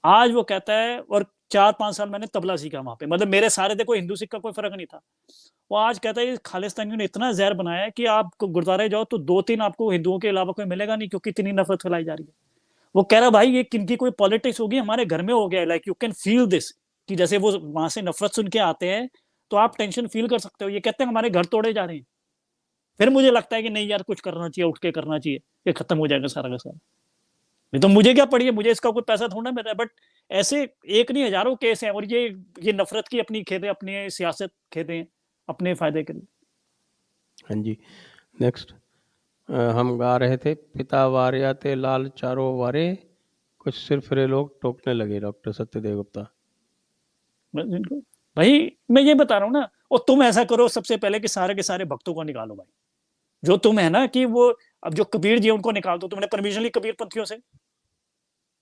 आज वो कहता है, और 4-5 साल मैंने तबला सीखा वहां पे, मतलब मेरे सारे देखो हिंदू सिख का कोई फर्क नहीं था। वो आज कहता है खालिस्तानियों ने इतना जहर बनाया है कि आप गुरुद्वारे जाओ तो 2-3 आपको हिंदुओं के अलावा कोई मिलेगा नहीं, क्योंकि इतनी नफरत फैलाई जा रही है। वो कह रहा भाई ये किनकी कोई पॉलिटिक्स होगी, हमारे घर में हो गया है, like you can feel this, कि जैसे वो वहां से नफरत सुन के आते हैं तो आप टेंशन फील कर सकते हो। ये कहते हैं हमारे घर तोड़े जा रहे हैं। फिर मुझे लगता है कि नहीं यार कुछ करना चाहिए, उठ के करना चाहिए, ये खत्म हो जाएगा सारा का सारा। नहीं तो मुझे क्या पड़ी है, मुझे इसका कोई पैसा थोड़ा मिल रहा है। बट ऐसे एक नहीं हजारों केस हैं, और ये नफरत की अपनी खेदे, अपनी सियासत खेदे अपने फायदे के लिए। हाँ जी। नेक्स्ट, हम गा रहे थे पिता वार्या ते लाल चारो वारे, कुछ सिर्फ रे लोग टोकने लगे। डॉक्टर सत्यदेव गुप्ता। भाई मैं ये बता रहा हूँ ना, और तुम ऐसा करो सबसे पहले कि सारे के सारे भक्तों को निकालो भाई, जो तुम है ना कि वो, अब जो कबीर जी उनको निकाल दो। तुमने परमिशन ली कबीर पंथियों से,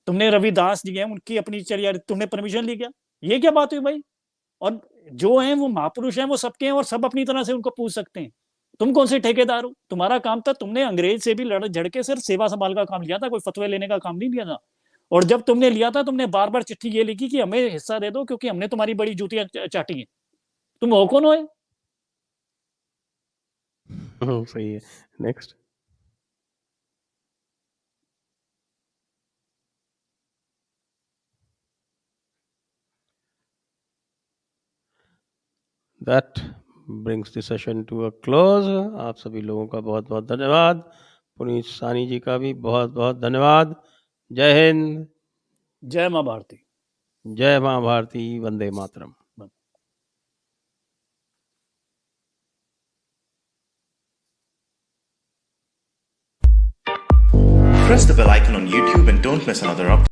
तुमने रविदास जी हैं उनकी अपनी चर्या, तुमने परमिशन ली क्या? ये क्या बात हुई भाई? और जो हैं वो महापुरुष हैं, वो सबके हैं, और सब अपनी तरह से उनको पूछ सकते हैं। तुम कौन से ठेकेदार हो? तुम्हारा काम था, तुमने अंग्रेज से भी लड़ झड़ के सिर्फ सेवा संभाल का काम लिया था, कोई फतवे लेने का काम नहीं लिया था। और जब तुमने लिया था, तुमने बार बार चिट्ठी ये लिखी कि हमें हिस्सा दे दो क्योंकि हमने तुम्हारी बड़ी जूतियां चाटी हैं। तुम हो कौन हो? सही है। Next. That brings the session to a close. आप सभी लोगों का बहुत बहुत धन्यवाद। पुनीत सानी जी का भी बहुत बहुत धन्यवाद। जय हिंद, जय मां भारती, जय मां Bharti, Vande Mataram. Press the bell icon on YouTube and don't miss another update.